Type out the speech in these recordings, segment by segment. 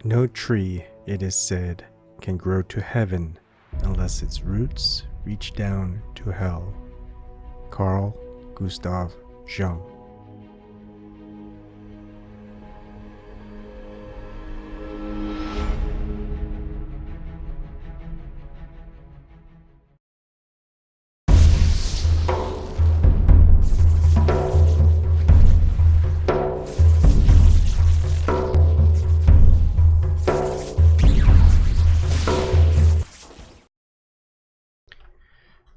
No tree, it is said, can grow to heaven unless its roots reach down to hell. Carl Gustav Jung.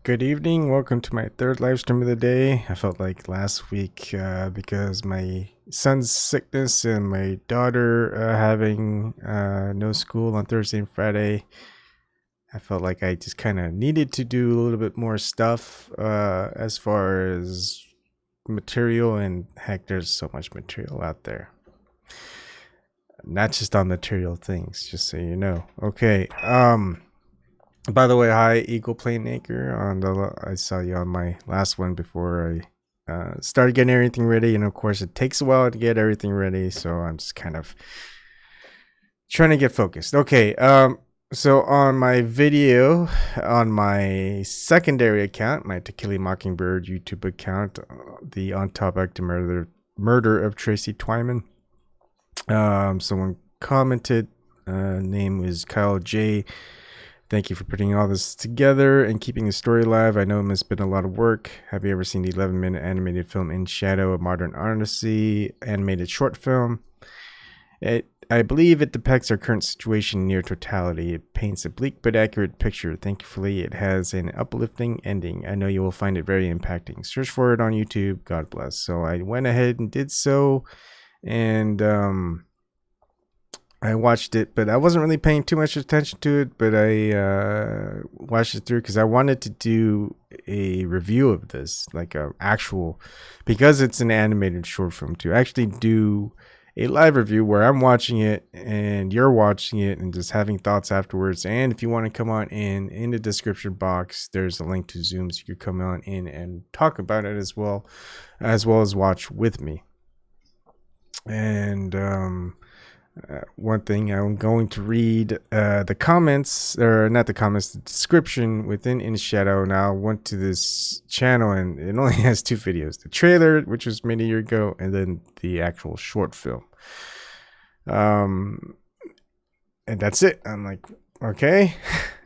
Good evening, welcome to my third live stream of the day. I felt like last week because my son's sickness and my daughter having no school on Thursday and Friday, I felt like I just kind of needed to do a little bit more stuff as far as material, and heck, there's so much material out there. Not just on material things, just so you know. Okay, by the way, hi Eagle Playmaker. I saw you on my last one before I started getting everything ready, and of course it takes a while to get everything ready, so I'm just kind of trying to get focused. Okay, so on my video, on my secondary account, my To Kill a Mockingbird YouTube account, the On Topic to Murder of Tracy Twyman, someone commented, name was Kyle J. Thank you for putting all this together and keeping the story alive. I know it must have been a lot of work. Have you ever seen the 11-minute animated film In Shadow, a Modern Odyssey animated short film? I believe it depicts our current situation near totality. It paints a bleak but accurate picture. Thankfully, it has an uplifting ending. I know you will find it very impacting. Search for it on YouTube. God bless. So I went ahead and did so, and I watched it, but I wasn't really paying too much attention to it, but I watched it through because I wanted to do a review of this, like a actual, because it's an animated short film, to actually do a live review where I'm watching it and you're watching it and just having thoughts afterwards. And if you want to come on in the description box, there's a link to Zoom, so you could come on in and talk about it as well as watch with me. And one thing, I'm going to read the comments, or not the comments, the description within In Shadow. Now I went to this channel and it only has 2 videos, the trailer, which was made a year ago, and then the actual short film, and that's it. I'm like, okay.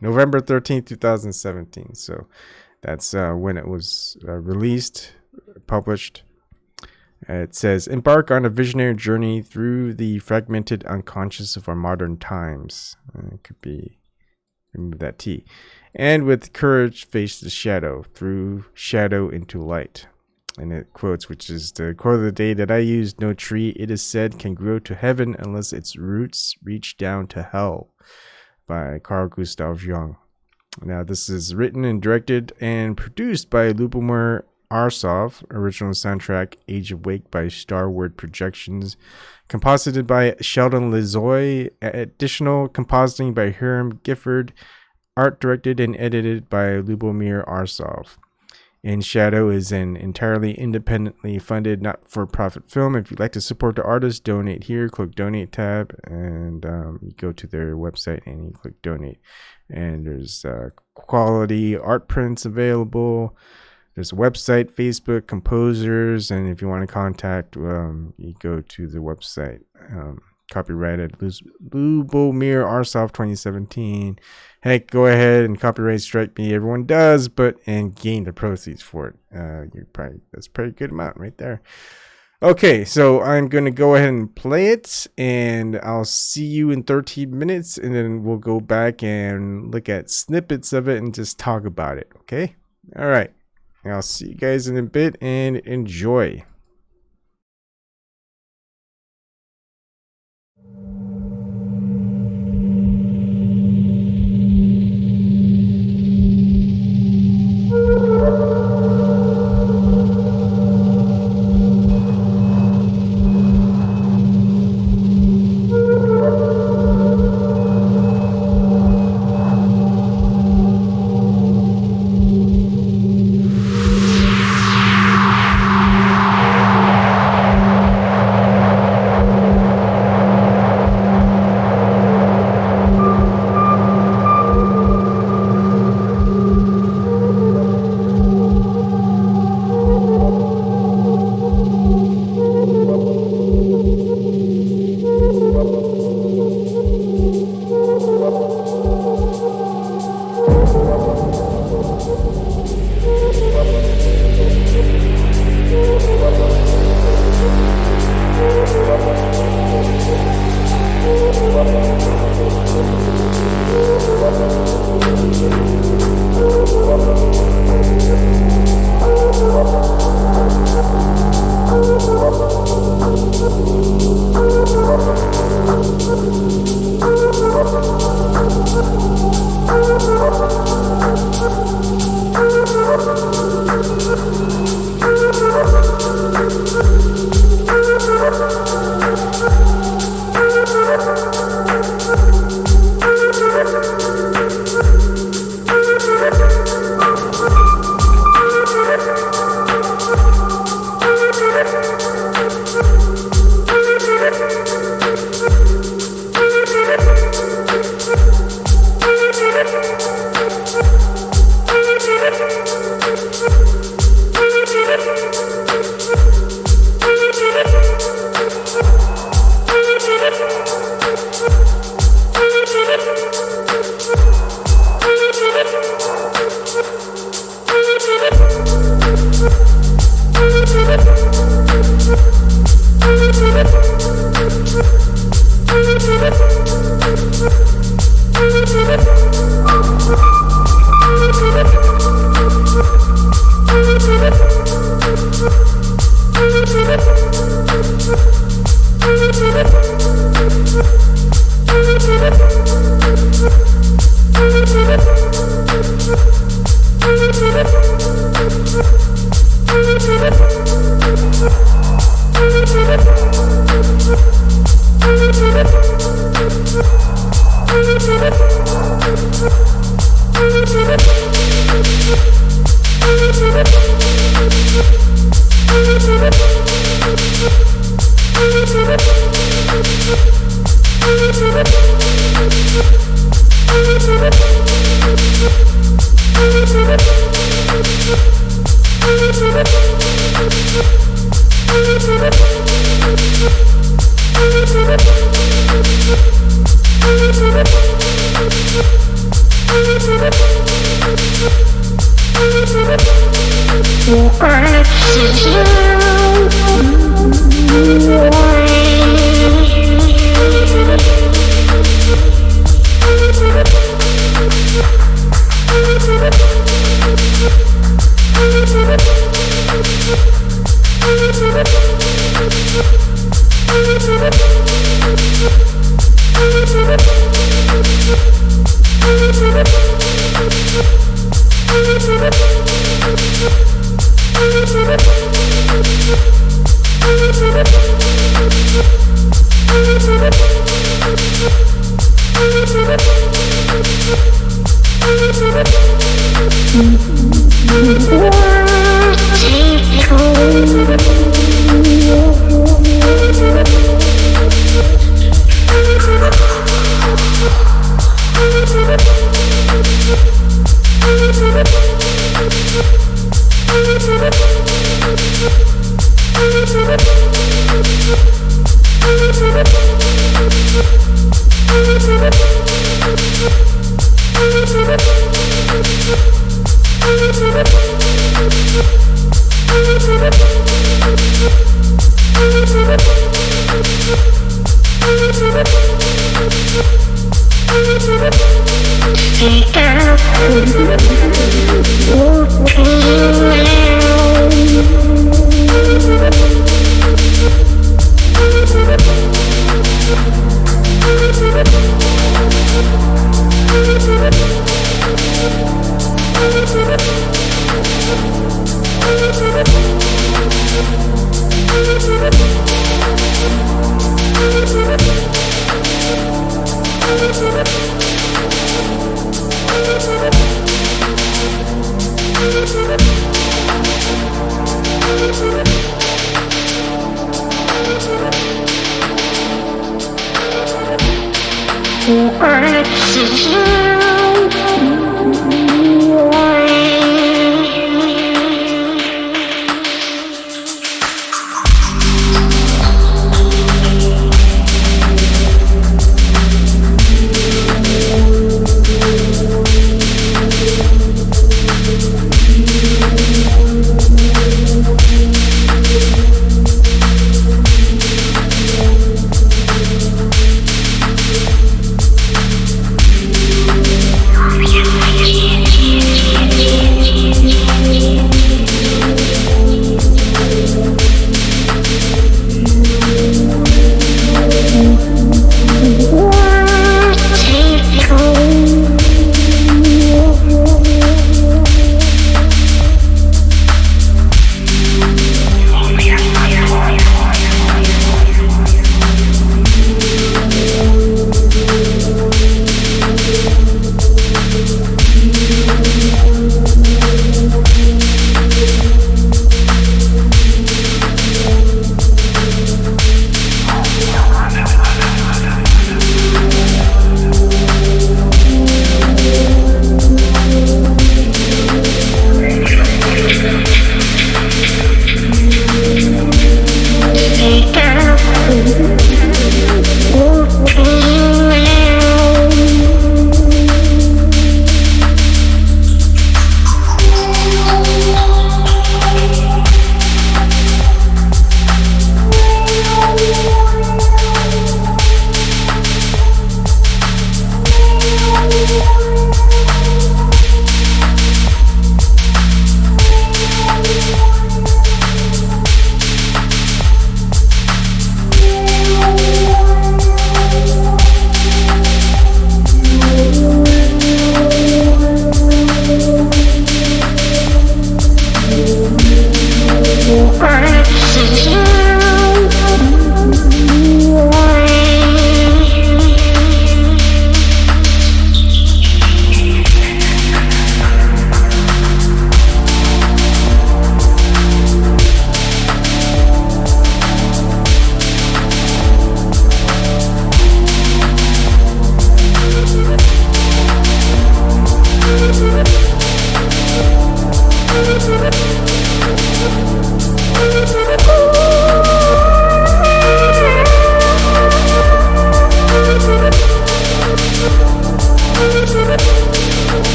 November 13th 2017, so that's when it was released, published. It says, embark on a visionary journey through the fragmented unconscious of our modern times. It could be, remove that T. And with courage, face the shadow, through shadow into light. And it quotes, which is the quote of the day that I used, no tree, it is said, can grow to heaven unless its roots reach down to hell, by Carl Gustav Jung. Now, this is written and directed and produced by Lubomir Arsov. Original soundtrack Age of Wake by Starward Projections, composited by Sheldon Lizoy, additional compositing by Hiram Gifford, art directed and edited by Lubomir Arsov. In Shadow is an entirely independently funded not-for-profit film. If you'd like to support the artist, donate here, click donate tab, and you go to their website and you click donate, and there's quality art prints available. There's a website, Facebook, composers, and if you want to contact, you go to the website. Copyrighted Lubomir Arsov 2017. Heck, go ahead and copyright strike me. Everyone does, and gain the proceeds for it. That's a pretty good amount right there. Okay, so I'm going to go ahead and play it, and I'll see you in 13 minutes, and then we'll go back and look at snippets of it and just talk about it, okay? All right. I'll see you guys in a bit, and enjoy.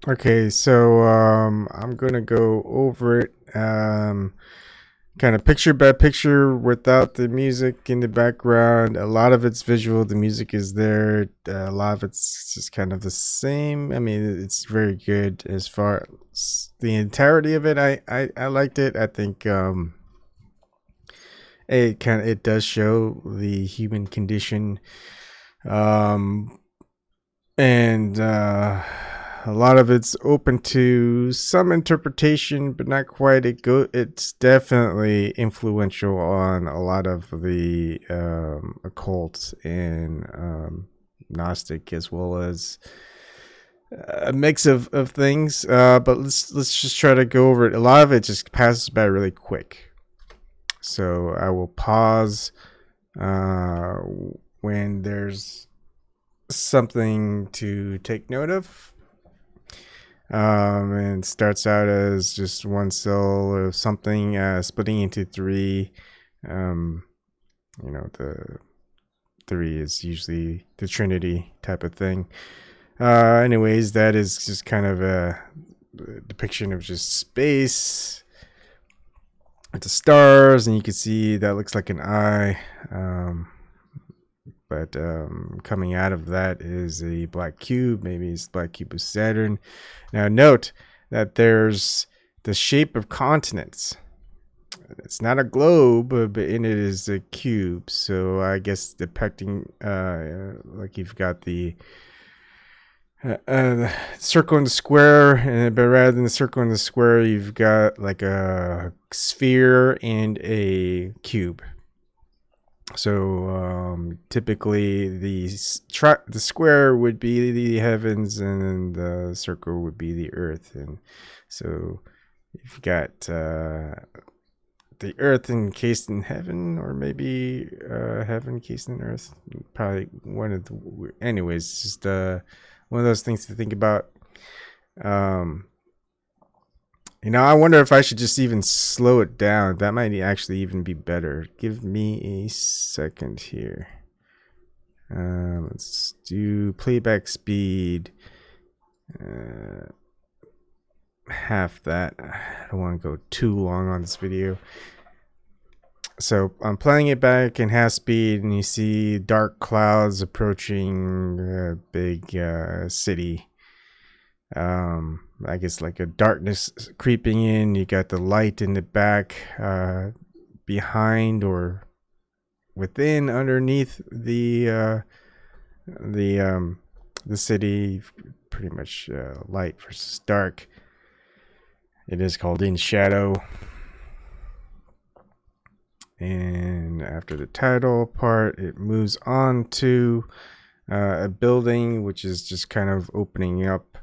Okay, so I'm gonna go over it kind of picture by picture without the music in the background. A lot of it's visual, the music is there. A lot of it's just kind of the same. I mean, it's very good as far as the entirety of it. I liked it. I think it does show the human condition. Um and a lot of it's open to some interpretation, but not quite. It's definitely influential on a lot of the occult and Gnostic, as well as a mix of things. But let's just try to go over it. A lot of it just passes by really quick, so I will pause when there's something to take note of. And starts out as just one cell or something, splitting into three. The three is usually the Trinity type of thing. Anyways, that is just kind of a depiction of just space with the stars, and you can see that looks like an eye. But coming out of that is a black cube. Maybe it's the black cube of Saturn. Now note that there's the shape of continents. It's not a globe, but in it is a cube. So I guess depicting like you've got the circle and the square, but rather than the circle and the square, you've got like a sphere and a cube. So typically the square would be the heavens, and the circle would be the earth. And so you've got the earth encased in heaven, or maybe heaven encased in earth. Probably one of the. Anyways, just one of those things to think about. I wonder if I should just even slow it down. That might actually even be better. Give me a second here. Let's do playback speed. Half that. I don't want to go too long on this video. So I'm playing it back in half speed, and you see dark clouds approaching a big city. I guess like a darkness creeping in. You got the light in the back, behind or within, underneath the city. Pretty much light versus dark. It is called In Shadow. And after the title part, it moves on to a building, which is just kind of opening up,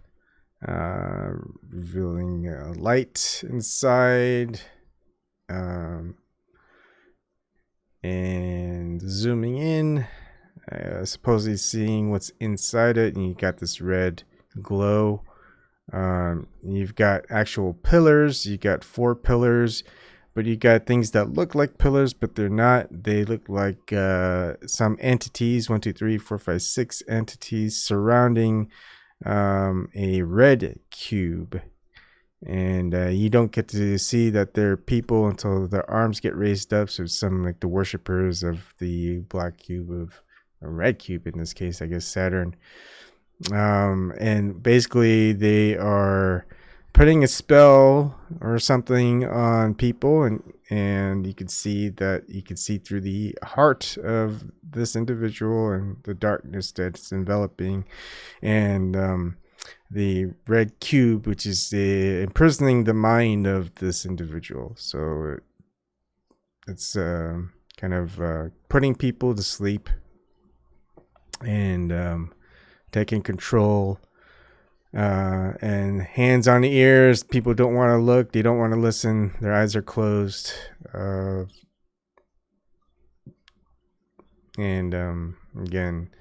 revealing light inside, and zooming in, supposedly seeing what's inside it, and you got this red glow. You've got actual pillars. You got 4 pillars, but you got things that look like pillars, but they're not. They look like some entities, 1, 2, 3, 4, 5, 6 entities surrounding a red cube. And you don't get to see that they're people until their arms get raised up. So some like the worshippers of the black cube, of a red cube in this case, I guess Saturn. And basically they are putting a spell or something on people, and you can see through the heart of this individual and the darkness that's enveloping, and the red cube, which is imprisoning the mind of this individual. So it's kind of putting people to sleep and taking control. And hands on the ears. People don't want to look. They don't want to listen. Their eyes are closed. And again,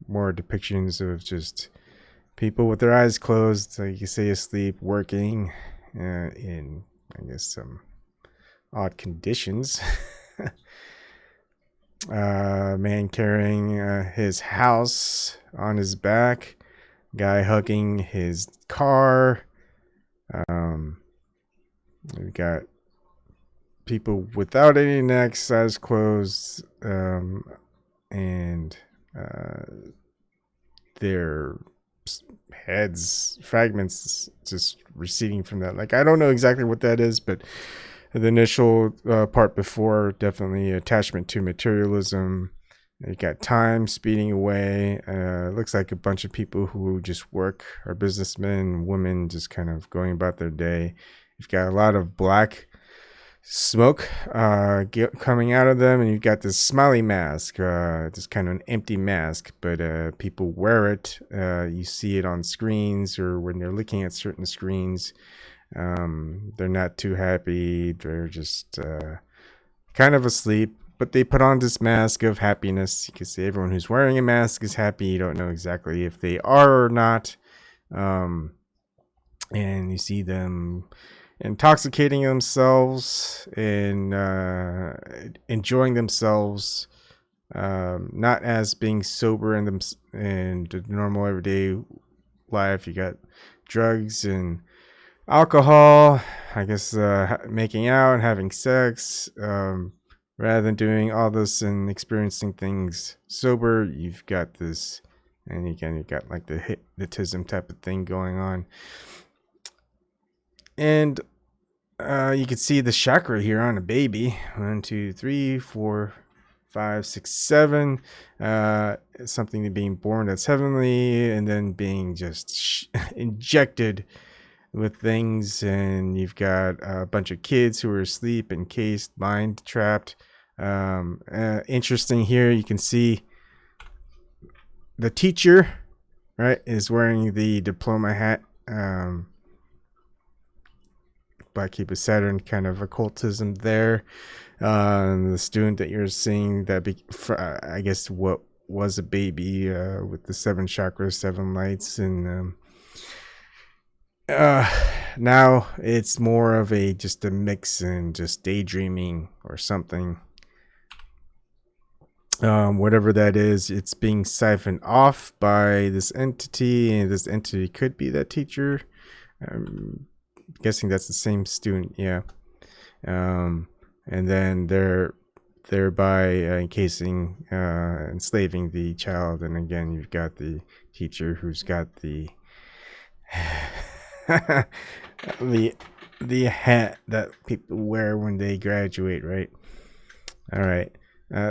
more depictions of just people with their eyes closed, like you say, asleep, working in, I guess, some odd conditions. Man carrying his house on his back, guy hugging his car. We've got people without any necks, eyes closed, and their heads, fragments just receding from that. Like, I don't know exactly what that is, but the initial part before, definitely attachment to materialism. You got time speeding away. Looks like a bunch of people who just work, are businessmen, women, just kind of going about their day. You've got a lot of black smoke coming out of them, and you've got this smiley mask, just kind of an empty mask, but people wear it. You see it on screens or when they're looking at certain screens. They're not too happy. They're just kind of asleep, but they put on this mask of happiness. You can see everyone who's wearing a mask is happy. You don't know exactly if they are or not. And you see them intoxicating themselves and enjoying themselves, not as being sober in them in the normal everyday life. You got drugs and alcohol, I guess, making out and having sex, rather than doing all this and experiencing things sober. You've got this, and again, you've got like the hypnotism type of thing going on. And you can see the chakra here on a baby. 1, 2, 3, 4, 5, 6, 7. Something being born that's heavenly, and then being just injected with things. And you've got a bunch of kids who are asleep, encased, mind trapped. Interesting here, you can see the teacher, right, is wearing the diploma hat. Black Cupid Saturn kind of occultism there. The student that you're seeing, I guess what was a baby, with the 7 chakras, 7 lights, and now it's more of just a mix and just daydreaming or something. Whatever that is, it's being siphoned off by this entity, and this entity could be that teacher. Guessing that's the same student, yeah. And then they're thereby encasing, enslaving the child. And again, you've got the teacher who's got the the hat that people wear when they graduate, right? All right.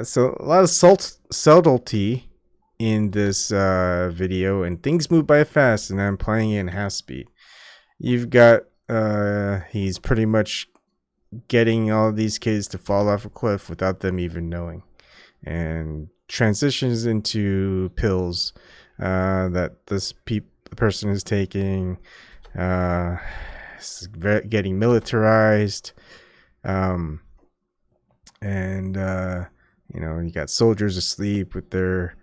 So a lot of subtlety in this video, and things move by fast, and I'm playing it in half speed. You've got he's pretty much getting all these kids to fall off a cliff without them even knowing, and transitions into pills that this person is taking, getting militarized, and you got soldiers asleep with their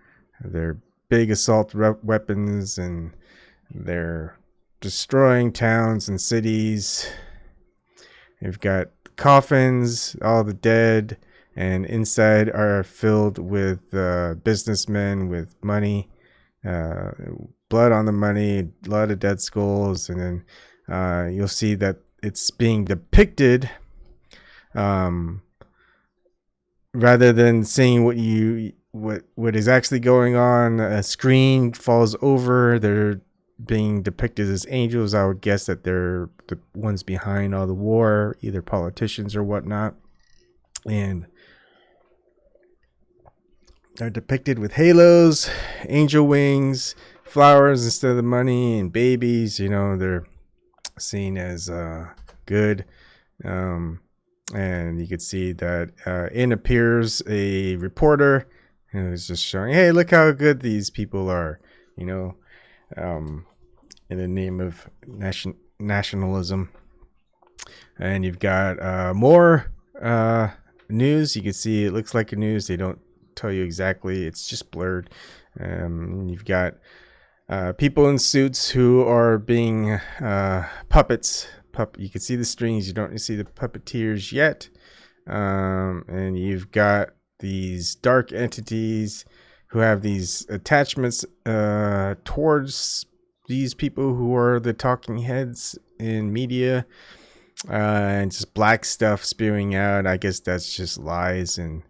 big assault weapons, and they're destroying towns and cities. You've got coffins, all the dead, and inside are filled with businessmen with money, blood on the money, a lot of dead skulls. And then you'll see that it's being depicted, rather than seeing what is actually going on. A screen falls over. They're being depicted as angels. I would guess that they're the ones behind all the war, either politicians or whatnot, and they're depicted with halos, angel wings, flowers instead of the money, and babies. They're seen as good, and you can see that in appears a reporter who's just showing, hey, look how good these people are, in the name of nationalism. And you've got more news. You can see it looks like a news. They don't tell you exactly. It's just blurred. You've got people in suits who are being puppets. You can see the strings. You don't see the puppeteers yet. And you've got these dark entities who have these attachments towards these people who are the talking heads in media, and just black stuff spewing out. I guess that's just lies and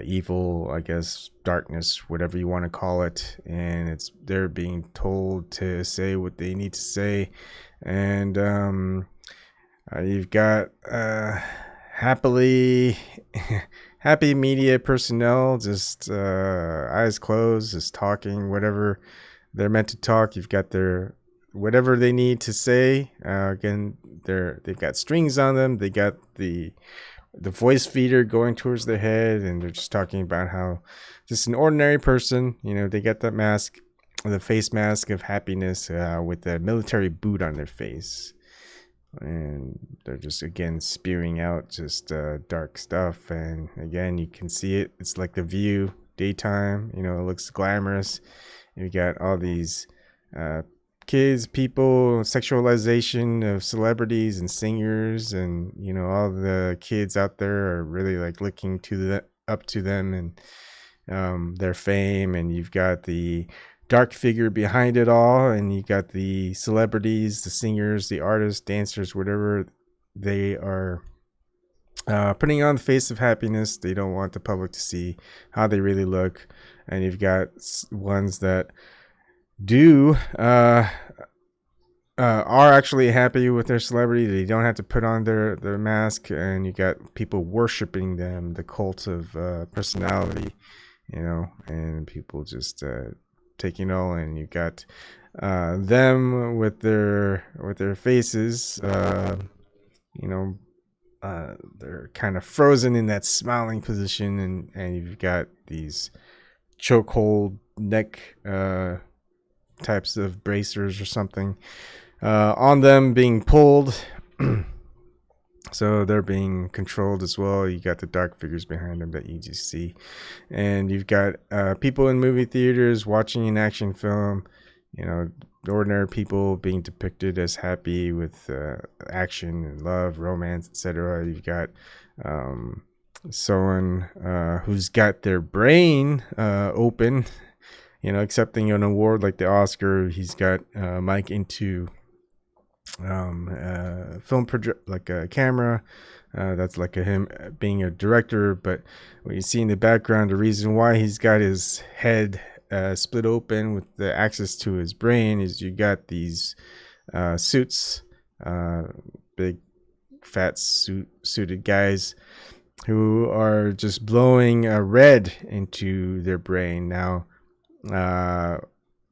evil, I guess, darkness, whatever you want to call it. And they're being told to say what they need to say. And you've got happy media personnel, just eyes closed, just talking whatever they're meant to talk. You've got their whatever they need to say. Again, they've got strings on them. They got the voice feeder going towards their head, and they're just talking about how just an ordinary person, they got that mask, the face mask of happiness, with the military boot on their face. And they're just, again, spewing out just dark stuff. And again, you can see it. It's like The View, daytime. It looks glamorous. You got all these kids, people, sexualization of celebrities and singers, and all the kids out there are really like looking up to them and their fame. And you've got the dark figure behind it all, and you got the celebrities, the singers, the artists, dancers, whatever they are putting on the face of happiness. They don't want the public to see how they really look. And you've got ones that do are actually happy with their celebrity. They don't have to put on their mask. And you got people worshiping them, the cult of personality, and people just taking all. And you got them with their faces, they're kind of frozen in that smiling position, and you've got these chokehold neck types of bracers or something on them being pulled. So they're being controlled as well. You got the dark figures behind them that you just see. And you've got people in movie theaters watching an action film, ordinary people being depicted as happy with action and love, romance, etc. You've got someone who's got their brain open, accepting an award like the Oscar. He's got mic into film project, like a camera. That's like him being a director. But what you see in the background, the reason why he's got his head split open with the access to his brain is you got these suits, big fat suited guys who are just blowing red into their brain. Now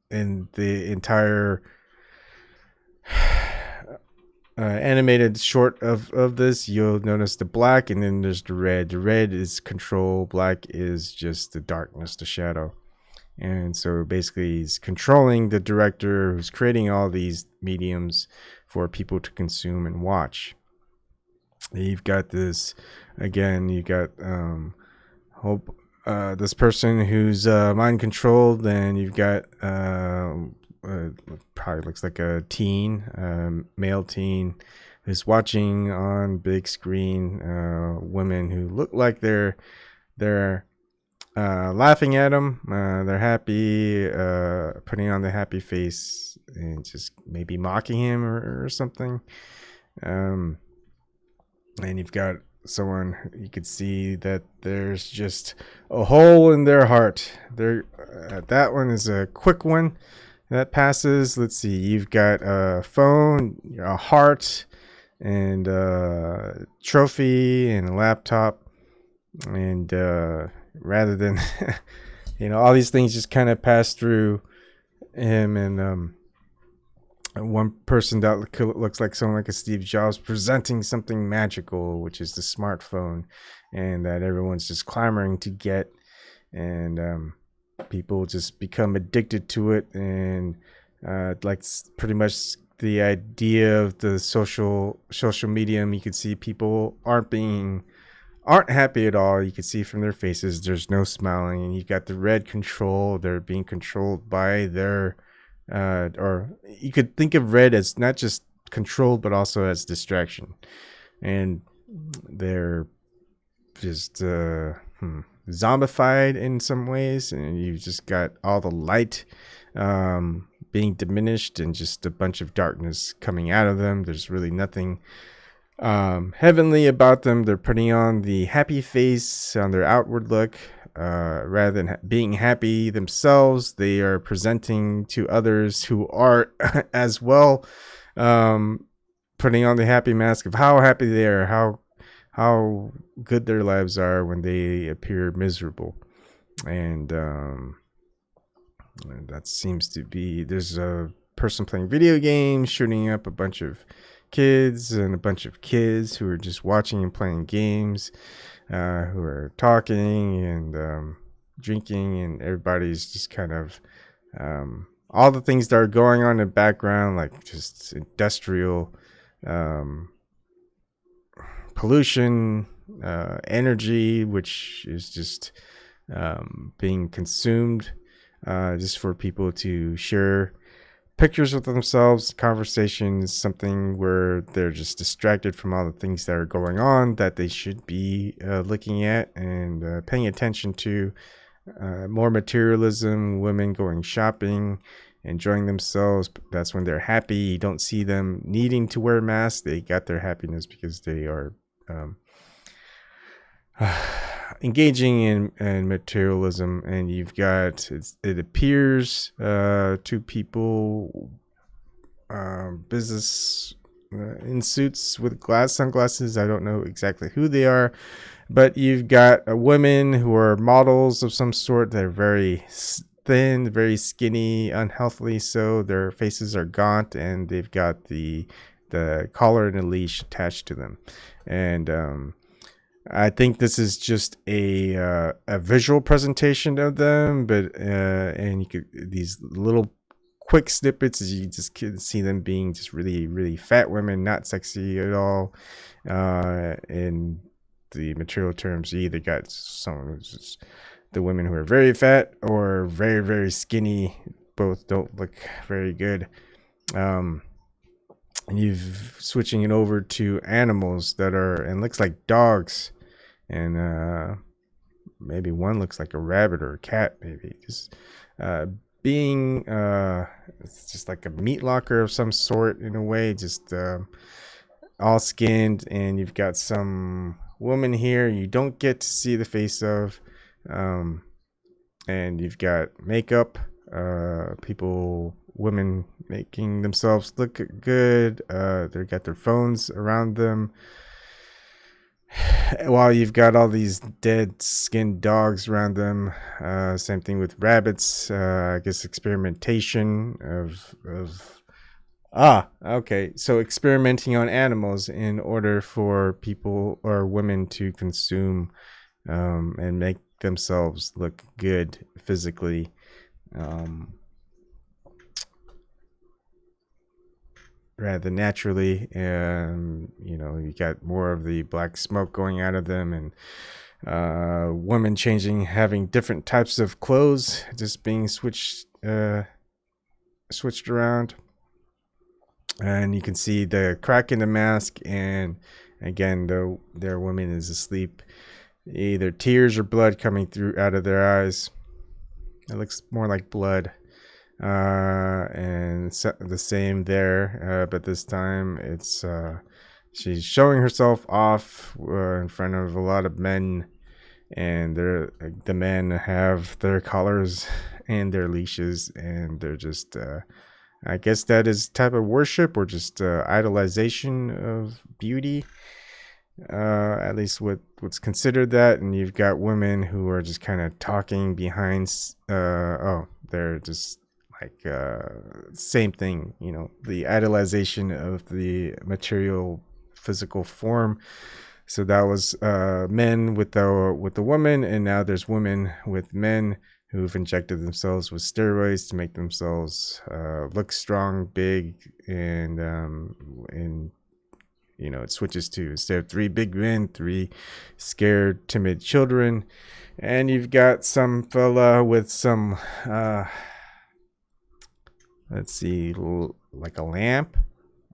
in the entire animated short of this, you'll notice the black, and then there's the red. The red is control, black is just the darkness, the shadow. And so basically he's controlling the director who's creating all these mediums for people to consume and watch. You've got this, again, you got this person who's mind controlled, and you've got probably looks like a teen, male teen, who's watching on big screen women who look like they're laughing at him. They're happy, putting on the happy face and just maybe mocking him or something. And you've got someone, you could see that there's just a hole in their heart. That one is a quick one that passes. Let's see, you've got a phone, a heart, and a trophy, and a laptop. And rather than all these things just kind of pass through him. And one person that looks like someone like a Steve Jobs presenting something magical, which is the smartphone, and that everyone's just clamoring to get. And people just become addicted to it. And like pretty much the idea of the social medium, you can see people aren't happy at all. You can see from their faces there's no smiling. And you got the red control. They're being controlled by their or you could think of red as not just controlled but also as distraction. And they're just zombified in some ways. And you've just got all the light being diminished and just a bunch of darkness coming out of them. There's really nothing heavenly about them. They're putting on the happy face on their outward look. Rather than being happy themselves, they are presenting to others who are as well, putting on the happy mask of how happy they are, how good their lives are when they appear miserable. And that seems to be, there's a person playing video games, shooting up a bunch of kids and a bunch of kids who are just watching and playing games, who are talking and drinking, and everybody's just kind of all the things that are going on in the background, like just industrial pollution, energy, which is just being consumed just for people to share pictures with themselves, conversations, something where they're just distracted from all the things that are going on that they should be looking at and paying attention to. More materialism, women going shopping, enjoying themselves. That's when they're happy. You don't see them needing to wear masks. They got their happiness because they are engaging in materialism. And you've got, it appears to people, business in suits with sunglasses. I don't know exactly who they are, but you've got women who are models of some sort. They're very thin, very skinny, unhealthily so. Their faces are gaunt, and they've got the collar and a leash attached to them. And I think this is just a visual presentation of them, but and you could, these little quick snippets, you just can see them being just really, really fat women, not sexy at all. In the material terms, you either got someone who's just the women who are very fat or very, very skinny. Both don't look very good. And you've switching it over to animals that are, and looks like dogs, and maybe one looks like a rabbit or a cat, maybe just being it's just like a meat locker of some sort in a way, just all skinned. And you've got some woman here you don't get to see the face of, and you've got makeup, women making themselves look good. They got their phones around them, while you've got all these dead skinned dogs around them. Same thing with rabbits. I guess experimentation of okay, so experimenting on animals in order for people or women to consume and make themselves look good physically. Rather naturally. And you got more of the black smoke going out of them, and women having different types of clothes just being switched around. And you can see the crack in the mask, and again, their woman is asleep, either tears or blood coming through out of their eyes. It looks more like blood. And the same there, but this time it's she's showing herself off in front of a lot of men, and the men have their collars and their leashes, and they're just I guess that is type of worship, or just idolization of beauty, at least what's considered that. And you've got women who are just kind of talking behind they're just like same thing, the idolization of the material physical form. So that was men with the woman, and now there's women with men who've injected themselves with steroids to make themselves look strong, big, and it switches to, instead of 3 big men, 3 scared, timid children. And you've got some fella with some let's see, like a lamp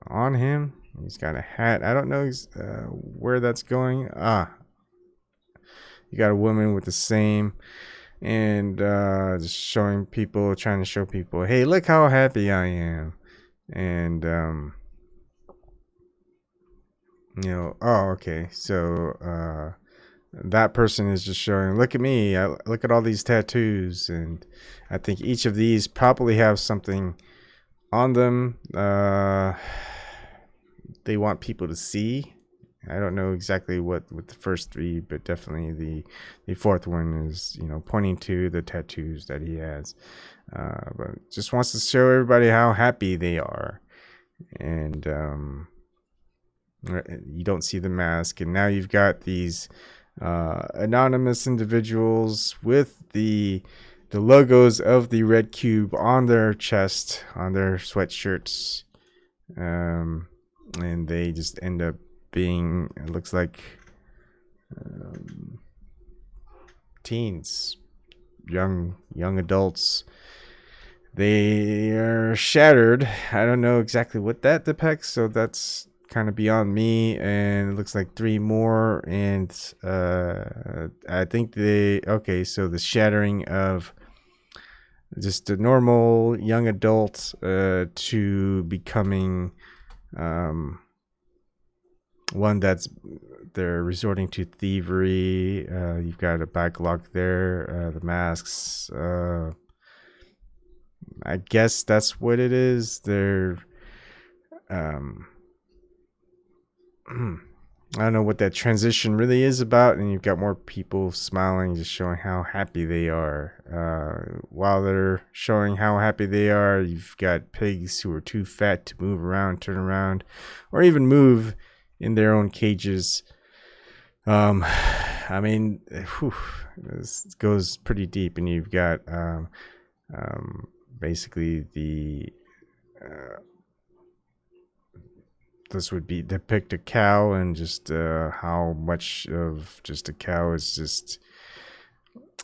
on him. He's got a hat. I don't know where that's going. You got a woman with the same and just showing people, trying to show people, hey, look how happy I am. And oh, okay, so that person is just showing, look at me, look at all these tattoos. And I think each of these probably have something on them they want people to see. I don't know exactly what with the first three, but definitely the fourth one is, pointing to the tattoos that he has. But just wants to show everybody how happy they are. And you don't see the mask. And now you've got these anonymous individuals with the logos of the red cube on their chest, on their sweatshirts. And they just end up being, it looks like, teens, young adults. They are shattered. I don't know exactly what that depicts, so that's kind of beyond me. And it looks like three more, and I think so the shattering of just a normal young adult to becoming one that's, they're resorting to thievery. You've got a backlog there, the masks. I guess that's what it is. They're I don't know what that transition really is about. And you've got more people smiling, just showing how happy they are. While they're showing how happy they are, you've got pigs who are too fat to move around, turn around, or even move in their own cages. I mean, this goes pretty deep. And you've got basically this would be depict a cow, and just how much of just a cow is just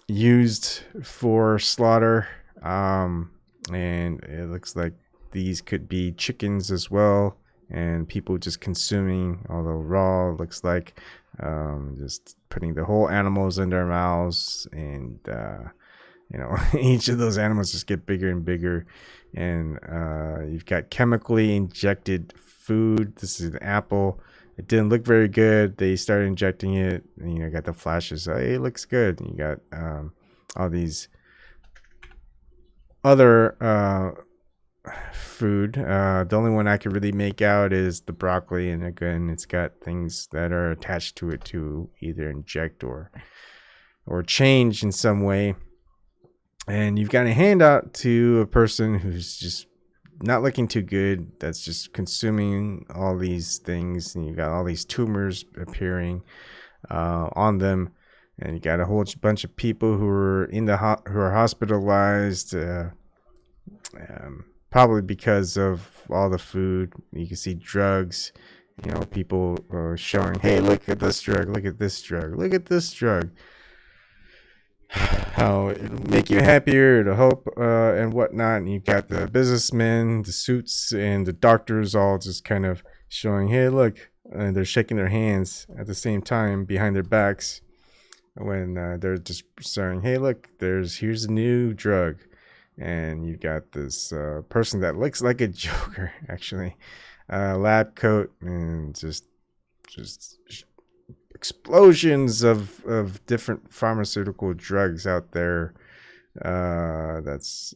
used for slaughter. And it looks like these could be chickens as well, and people just consuming, although raw, looks like just putting the whole animals in their mouths. And each of those animals just get bigger and bigger. And you've got chemically injected food. This is an apple. It didn't look very good. They started injecting it, and got the flashes. Hey, it looks good. And you got all these other food. The only one I could really make out is the broccoli, and again, it's got things that are attached to it to either inject or change in some way. And you've got a handout to a person who's just not looking too good, that's just consuming all these things. And you got all these tumors appearing on them. And you got a whole bunch of people who are who are hospitalized, probably because of all the food. You can see drugs. People showing, hey, look at this drug, look at this drug, look at this drug. How it'll make you happier, to hope, and whatnot. And you got the businessmen, the suits, and the doctors all just kind of showing, hey, look, and they're shaking their hands at the same time behind their backs when they're just saying, hey, look, here's a new drug. And you got this person that looks like a Joker, actually, lab coat, and just explosions of different pharmaceutical drugs out there. That's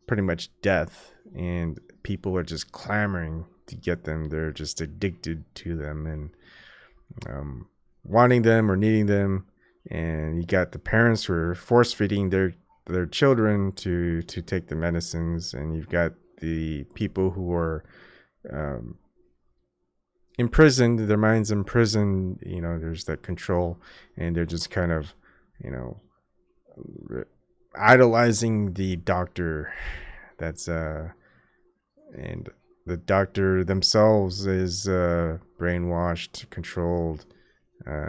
pretty much death, and people are just clamoring to get them. They're just addicted to them, and wanting them or needing them. And you got the parents who are force feeding their children to take the medicines. And you've got the people who are imprisoned, their minds imprisoned. There's that control, and they're just kind of idolizing the doctor. That's and the doctor themselves is brainwashed, controlled.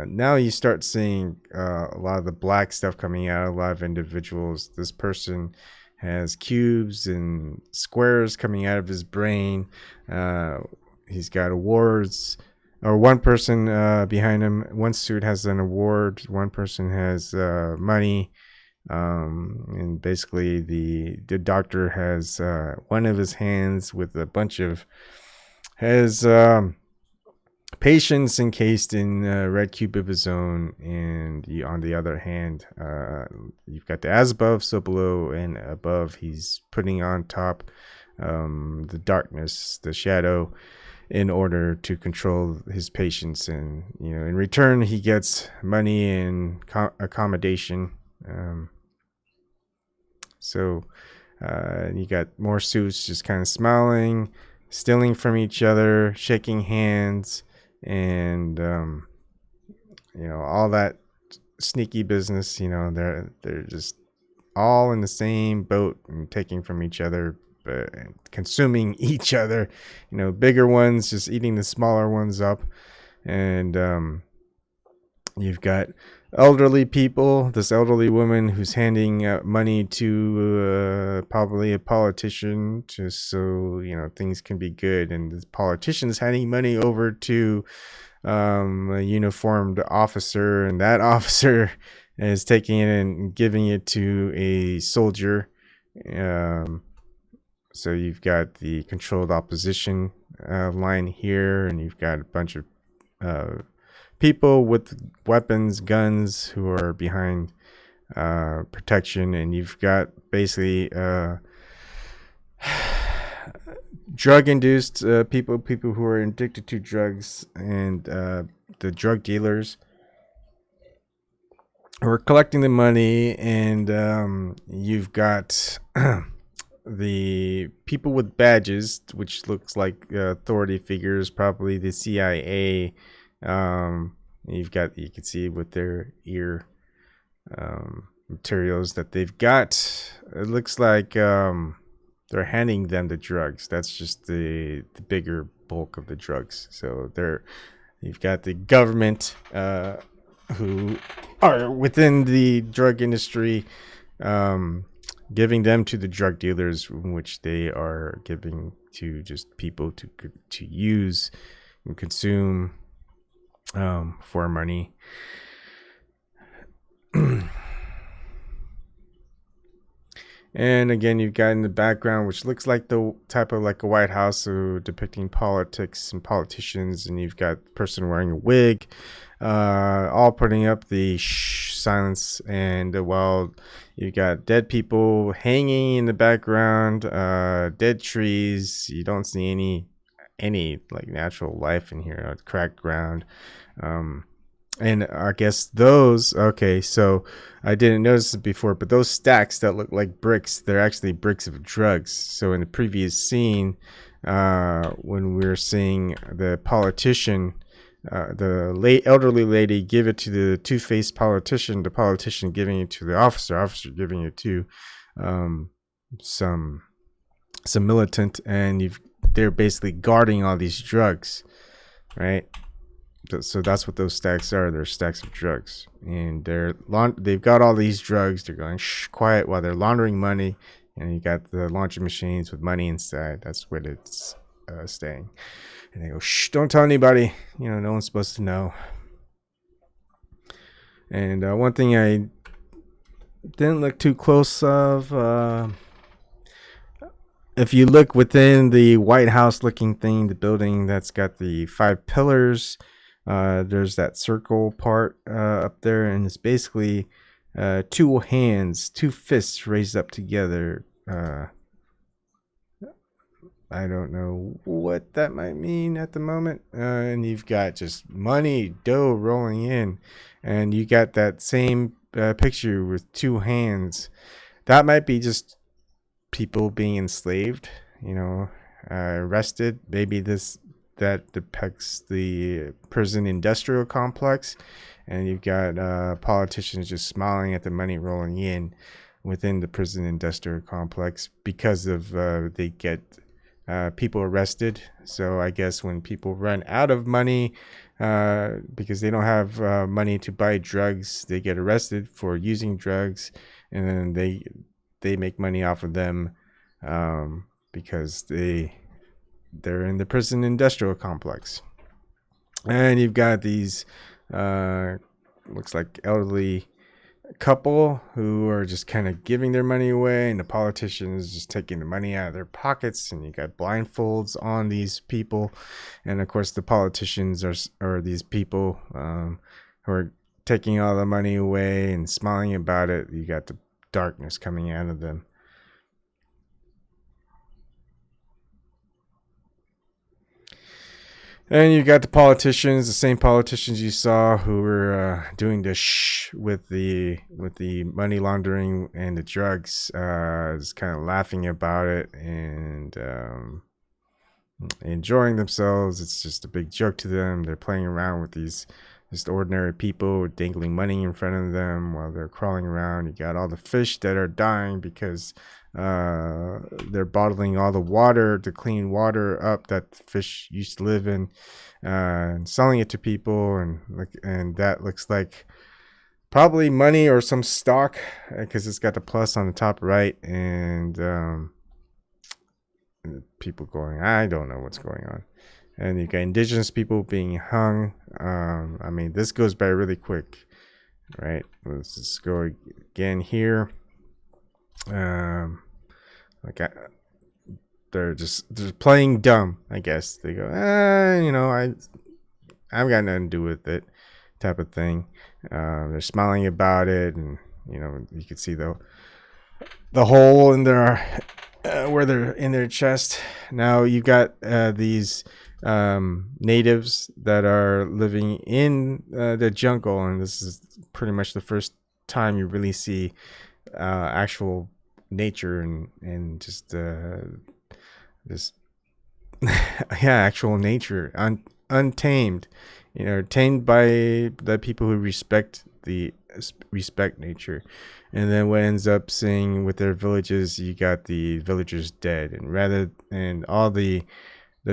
Now you start seeing a lot of the black stuff coming out. A lot of individuals. This person has cubes and squares coming out of his brain. He's got awards, or one person behind him. One suit has an award. One person has money. And basically the doctor has one of his hands with a bunch of has patients encased in red cube of his own, and on the other hand, you've got the as above, so below, and above he's putting on top the darkness, the shadow, in order to control his patients. And in return he gets money and accommodation. So you got more suits just kind of smiling, stealing from each other, shaking hands, and all that sneaky business. They're just all in the same boat and taking from each other, but consuming each other. Bigger ones just eating the smaller ones up. And you've got elderly people, this elderly woman who's handing out money to probably a politician, just so things can be good, and the politician's handing money over to a uniformed officer, and that officer is taking it and giving it to a soldier. So you've got the controlled opposition line here, and you've got a bunch of people with weapons, guns, who are behind protection. And you've got basically drug-induced people who are addicted to drugs, and the drug dealers who are collecting the money. And you've got the people with badges, which looks like authority figures, probably the CIA. You can see with their ear materials that they've got. It looks like they're handing them the drugs. That's just the bigger bulk of the drugs. So you've got the government who are within the drug industry, giving them to the drug dealers, which they are giving to just people to use and consume for money. And again, you've got in the background, which looks like the type of like a White House, so depicting politics and politicians. And you've got the person wearing a wig, all putting up the silence. And while you got dead people hanging in the background, dead trees, you don't see any like natural life in here, cracked ground. And I guess those, okay, so I didn't notice it before, but those stacks that look like bricks, they're actually bricks of drugs. So in the previous scene, when we were seeing the politician, the elderly lady give it to the two-faced politician, the politician giving it to the officer giving it to some militant, and they're basically guarding all these drugs, right? So that's what those stacks are. They're stacks of drugs, and they've got all these drugs. They're going quiet while they're laundering money, and you got the laundry machines with money inside. That's what it's staying. And they go, shh, don't tell anybody. No one's supposed to know. And one thing I didn't look too close of, if you look within the White House looking thing, the building that's got the 5 pillars, there's that circle part up there, and it's basically 2 hands, 2 fists raised up together. I don't know what that might mean at the moment. And you've got just money, dough rolling in, and you got that same picture with 2 hands. That might be just people being enslaved, arrested. Maybe that depicts the prison industrial complex, and you've got politicians just smiling at the money rolling in within the prison industrial complex because of they get people arrested. So I guess when people run out of money because they don't have money to buy drugs, they get arrested for using drugs, and then they make money off of them because they're in the prison industrial complex. And you've got these looks like elderly couple who are just kind of giving their money away, and the politicians just taking the money out of their pockets, and you got blindfolds on these people. And of course the politicians are these people who are taking all the money away and smiling about it. You got the darkness coming out of them. And you got the politicians, the same politicians you saw who were doing the shh with the money laundering and the drugs, just kind of laughing about it and enjoying themselves. It's just a big joke to them. They're playing around with these just ordinary people, dangling money in front of them while they're crawling around. You got all the fish that are dying because they're bottling all the water, the clean water up that fish used to live in, and selling it to people. And that looks like probably money or some stock, because it's got the plus on the top right. And people going, I don't know what's going on. And you got indigenous people being hung. I mean, this goes by really quick, right? Let's just go again here. They're just playing dumb, I guess. They go, I've got nothing to do with it, type of thing. They're smiling about it, and you can see the hole in their where they're in their chest. Now you've got these natives that are living in the jungle, and this is pretty much the first time you really see actual nature and just this actual nature, untamed, tamed by the people who respect nature. And then what ends up seeing with their villages, you got the villagers dead, and all the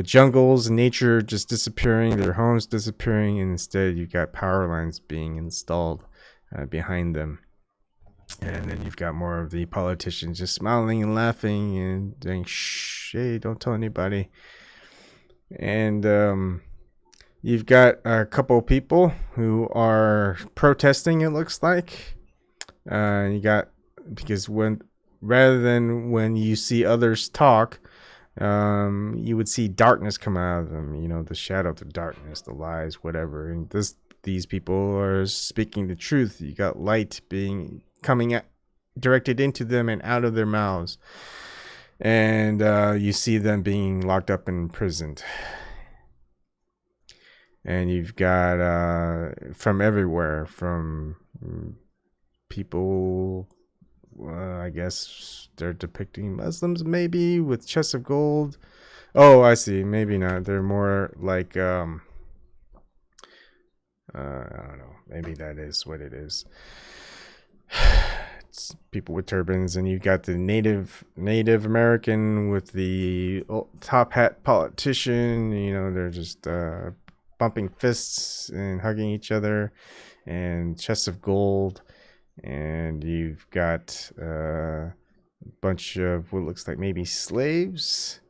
jungles and nature just disappearing, their homes disappearing, and instead you got power lines being installed behind them. And then you've got more of the politicians just smiling and laughing and saying, shh, hey, don't tell anybody. And you've got a couple of people who are protesting, it looks like. Because rather than when you see others talk, you would see darkness come out of them, the shadow, the darkness, the lies, whatever. And these people are speaking the truth. You got light coming directed into them and out of their mouths. And you see them being locked up and imprisoned. And you've got from everywhere, from people, I guess they're depicting Muslims maybe with chests of gold. Oh, I see. Maybe not. They're more like I don't know. Maybe that is what it is. It's people with turbans, and you've got the Native American with the top hat politician. They're just bumping fists and hugging each other, and chests of gold. And you've got a bunch of what looks like maybe slaves,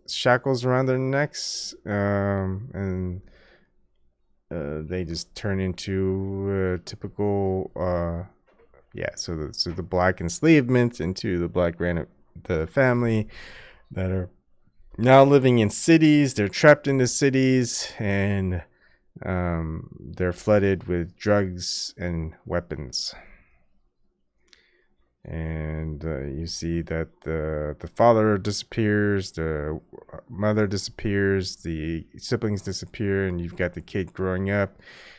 shackles around their necks, and they just turn into typical, so the black enslavement into the family that are now living in cities. They're trapped in the cities, and they're flooded with drugs and weapons. And you see that the father disappears, the mother disappears, the siblings disappear, and you've got the kid growing up.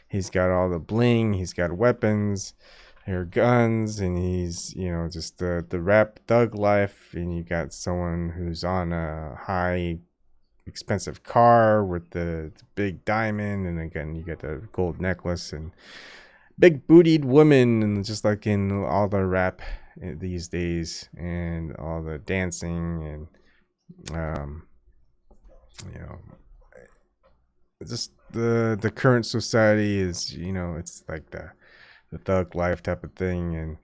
He's got all the bling, he's got weapons, there are guns, and he's just the rap thug life. And you got someone who's on a high expensive car with the big diamond, and again you get the gold necklace and big bootied woman, and just like in all the rap these days, and all the dancing, and just the current society is, it's like the thug life type of thing. And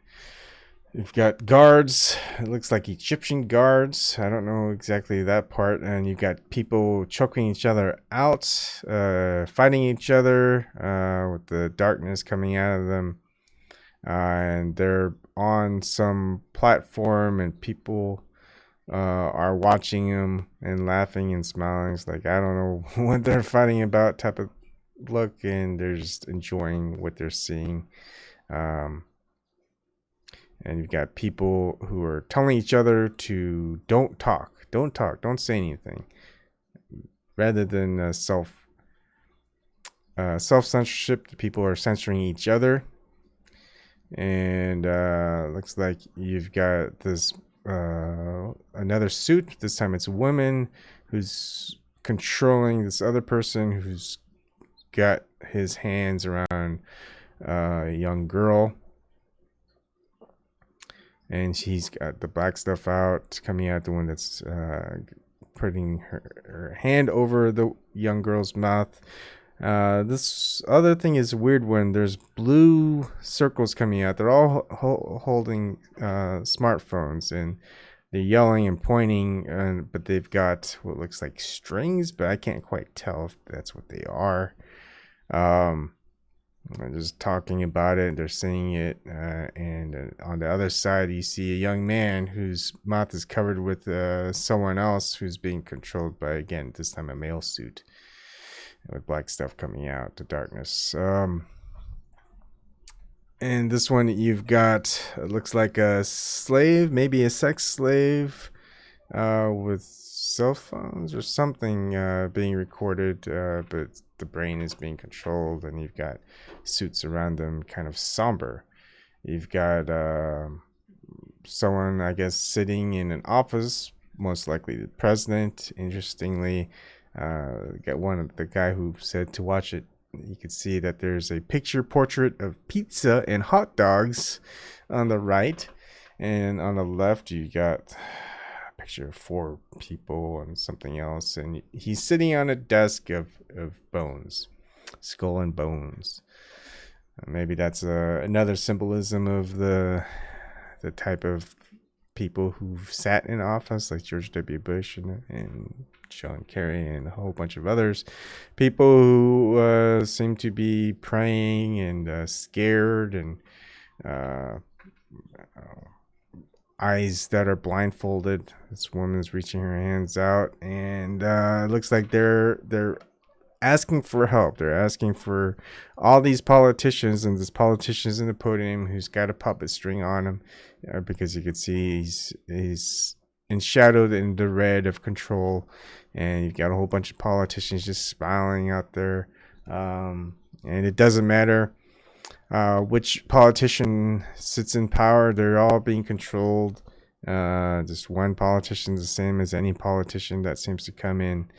you've got guards, it looks like Egyptian guards, I don't know exactly that part. And you've got people choking each other out, fighting each other with the darkness coming out of them. and they're on some platform, and people are watching them and laughing and smiling. It's like, I don't know what they're fighting about type of look, and they're just enjoying what they're seeing. And you've got people who are telling each other to don't talk, don't say anything, rather than self censorship. The people are censoring each other, and looks like you've got this another suit. This time it's a woman who's controlling this other person who's got his hands around a young girl, and she's got the black stuff out coming out, the one that's putting her hand over the young girl's mouth. This other thing is a weird one. There's blue circles coming out. They're all holding smartphones, and they're yelling and pointing, but they've got what looks like strings, but I can't quite tell if that's what they are. They're just talking about it. They're saying it, and on the other side, you see a young man whose mouth is covered with someone else who's being controlled by, again, this time a male suit with black stuff coming out, the darkness. And this one, you've got, it looks like a slave, maybe a sex slave, with cell phones or something being recorded, but the brain is being controlled, and you've got suits around them, kind of somber. You've got someone, I guess, sitting in an office, most likely the president. Interestingly, got the guy who said to watch it. You could see that there's a picture portrait of pizza and hot dogs on the right, and on the left you got a picture of 4 people and something else, and he's sitting on a desk of bones, skull and bones. Maybe that's another symbolism of the type of people who've sat in office, like George W. Bush and John Kerry and a whole bunch of others. People who seem to be praying and scared, and eyes that are blindfolded. This woman's reaching her hands out, and it looks like they're asking for help. They're asking for all these politicians, and this politician's in the podium who's got a puppet string on him, because you can see he's enshadowed in the red of control, and you've got a whole bunch of politicians just smiling out there, and it doesn't matter which politician sits in power. They're all being controlled. Just one politician's the same as any politician that seems to come in,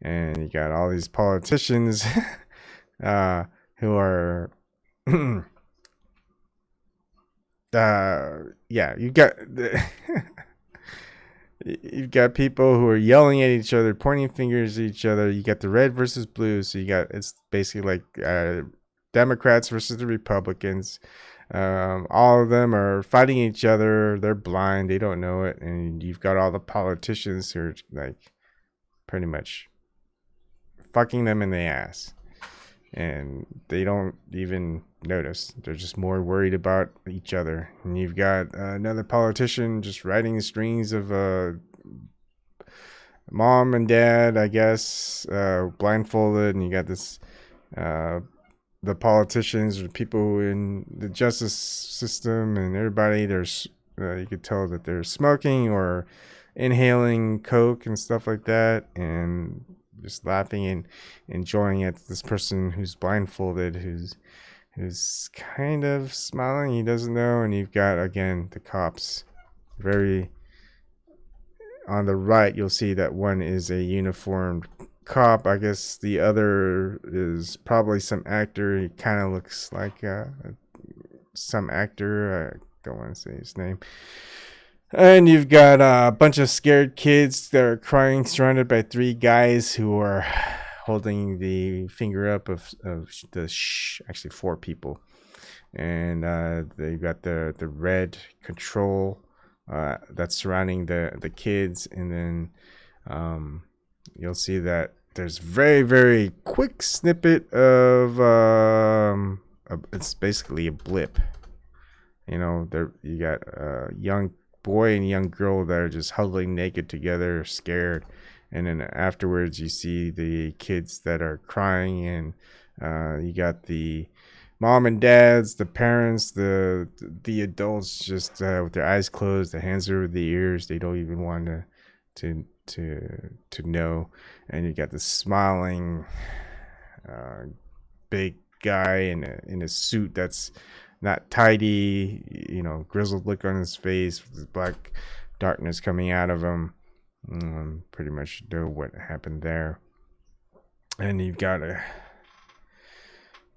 and you got all these politicians who are you got you've got people who are yelling at each other, pointing fingers at each other. You got the red versus blue, so you got, it's basically like Democrats versus the Republicans. All of them are fighting each other. They're blind, they don't know it, and you've got all the politicians who are like pretty much fucking them in the ass, and they don't even notice. They're just more worried about each other. And you've got another politician just riding the strings of mom and dad, I guess, blindfolded, and you got this the politicians or people in the justice system and everybody. There's you could tell that they're smoking or inhaling coke and stuff like that, and just laughing and enjoying it. This person who's blindfolded, who's kind of smiling, he doesn't know. And you've got, again, the cops. Very on the right, you'll see that one is a uniformed cop. I guess the other is probably some actor. He kind of looks like some actor. I don't want to say his name. And you've got a bunch of scared kids that are crying, surrounded by 3 guys who are holding the finger up of the actually 4 people. And they've got the red control that's surrounding the kids. And then you'll see that there's very, very quick snippet of it's basically a blip. You know, you got a young boy and young girl that are just huddling naked together, scared. And then afterwards, you see the kids that are crying, and you got the mom and dads, the parents, the adults just with their eyes closed, their hands over the ears. They don't even want to know. And you got the smiling big guy in a suit that's not tidy, you know, grizzled look on his face with black darkness coming out of him. Pretty much know what happened there. And you've got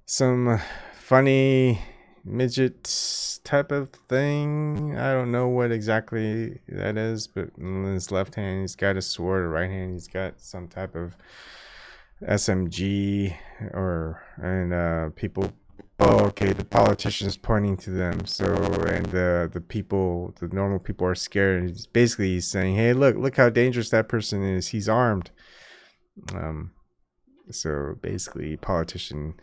some funny midget type of thing. I don't know what exactly that is, but in his left hand he's got a sword, right hand he's got some type of SMG, and people, oh, okay, the politician's pointing to them. So, and the people, the normal people are scared. And he's saying, hey, look how dangerous that person is. He's armed. So basically, politician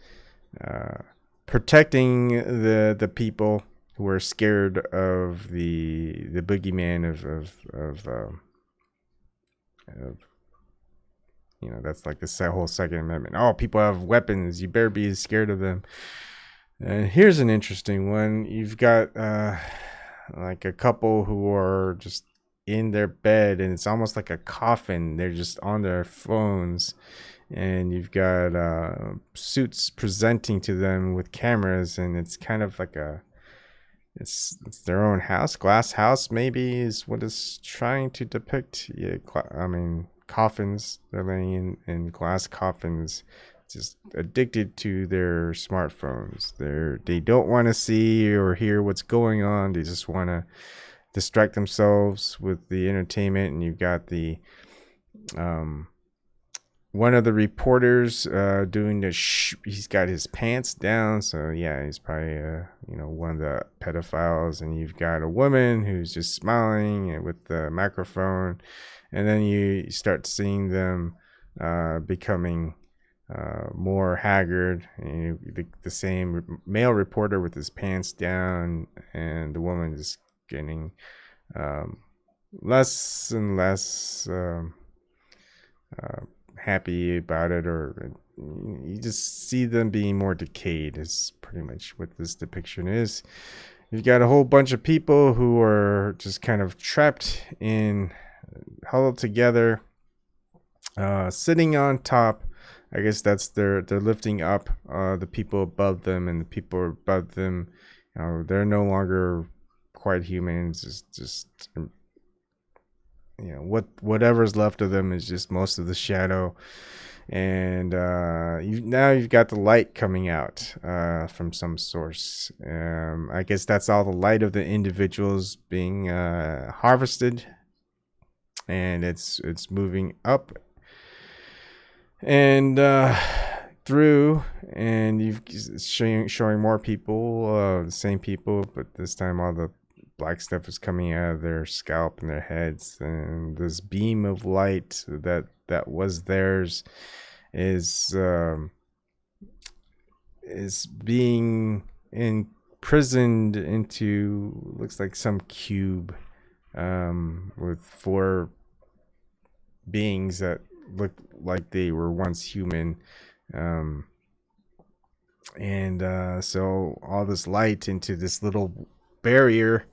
protecting the people who are scared of the boogeyman of you know, that's like the whole Second Amendment. Oh, people have weapons. You better be scared of them. And here's an interesting one. You've got like a couple who are just in their bed, and it's almost like a coffin. They're just on their phones, and you've got suits presenting to them with cameras, and it's kind of like it's their own house. Glass house maybe is what it's trying to depict. Yeah, I mean, coffins. They're laying in glass coffins, just addicted to their smartphones. They don't want to see or hear what's going on. They just want to distract themselves with the entertainment. And you've got the one of the reporters doing the he's got his pants down, so yeah, he's probably you know, one of the pedophiles. And you've got a woman who's just smiling with the microphone, and then you start seeing them becoming more haggard. And the same male reporter with his pants down, and the woman just getting less and less happy about it, or you just see them being more decayed is pretty much what this depiction is. You've got a whole bunch of people who are just kind of trapped in, huddled together, sitting on top. I guess that's they're lifting up the people above them, and the people above them, you know, they're no longer quite humans. It's just you know, whatever's left of them is just most of the shadow. And you've got the light coming out from some source. I guess that's all the light of the individuals being harvested, and it's moving up and through, and you've showing more people, the same people, but this time all the black stuff is coming out of their scalp and their heads, and this beam of light that was theirs is being imprisoned into, looks like some cube with four beings that look like they were once human, and so all this light into this little barrier,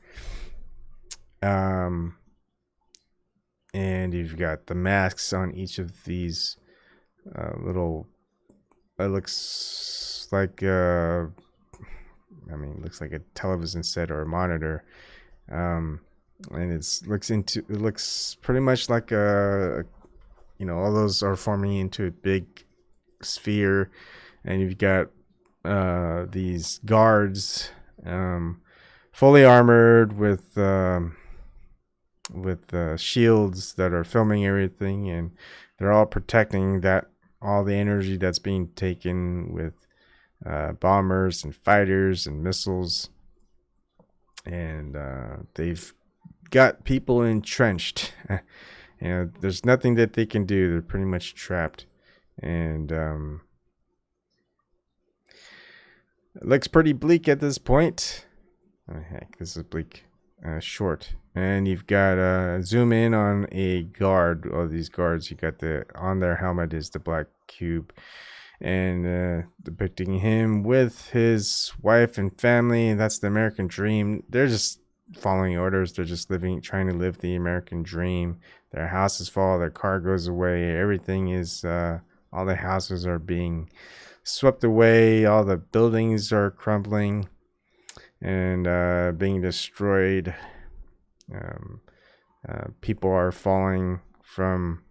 and you've got the masks on each of these little, it looks like I mean, it looks like a television set or a monitor, and it looks pretty much like a, you know, all those are forming into a big sphere, and you've got these guards, fully armored with shields that are filming everything, and they're all protecting all the energy that's being taken with bombers and fighters and missiles, and they've got people entrenched. You know, there's nothing that they can do. They're pretty much trapped, and it looks pretty bleak at this point. Oh, heck, this is bleak. Short. And you've got zoom in on a guard. All these guards, you got on their helmet is the black cube, and depicting him with his wife and family. That's the American dream. They're just following orders. They're just trying to live the American dream. Their houses fall, their car goes away. Everything is, all the houses are being swept away. All the buildings are crumbling and being destroyed. People are falling from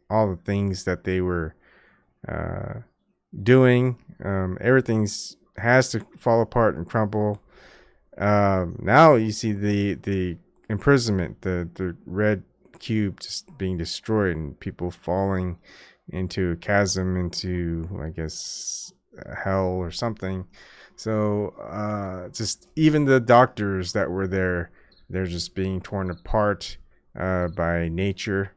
all the things that they were doing. Everything has to fall apart and crumble. Now you see the imprisonment, the red cube just being destroyed, and people falling into a chasm, into, I guess, hell or something. So just even the doctors that were there, they're just being torn apart by nature,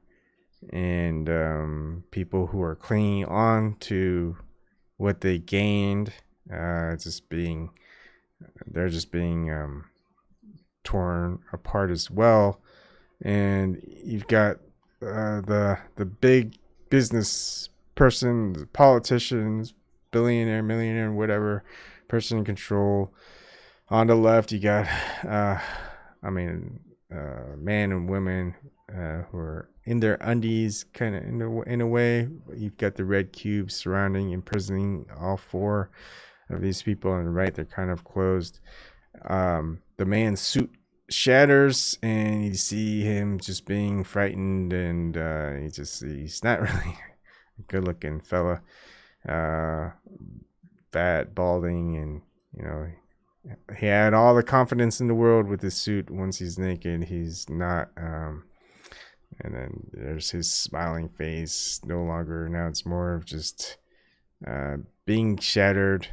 and people who are clinging on to what they gained, they're just being torn apart as well. And you've got the big business person, the politicians, billionaire, millionaire, whatever person in control. On the left, you got man and women who are in their undies, kind of in a way. You've got the red cube surrounding, imprisoning all four of these people. On the right, they're kind of closed. The man's suit shatters, and you see him just being frightened, and he's not really a good looking fella. Fat, balding, and he had all the confidence in the world with his suit. Once he's naked, he's not. And then there's his smiling face no longer. Now it's more of just being shattered.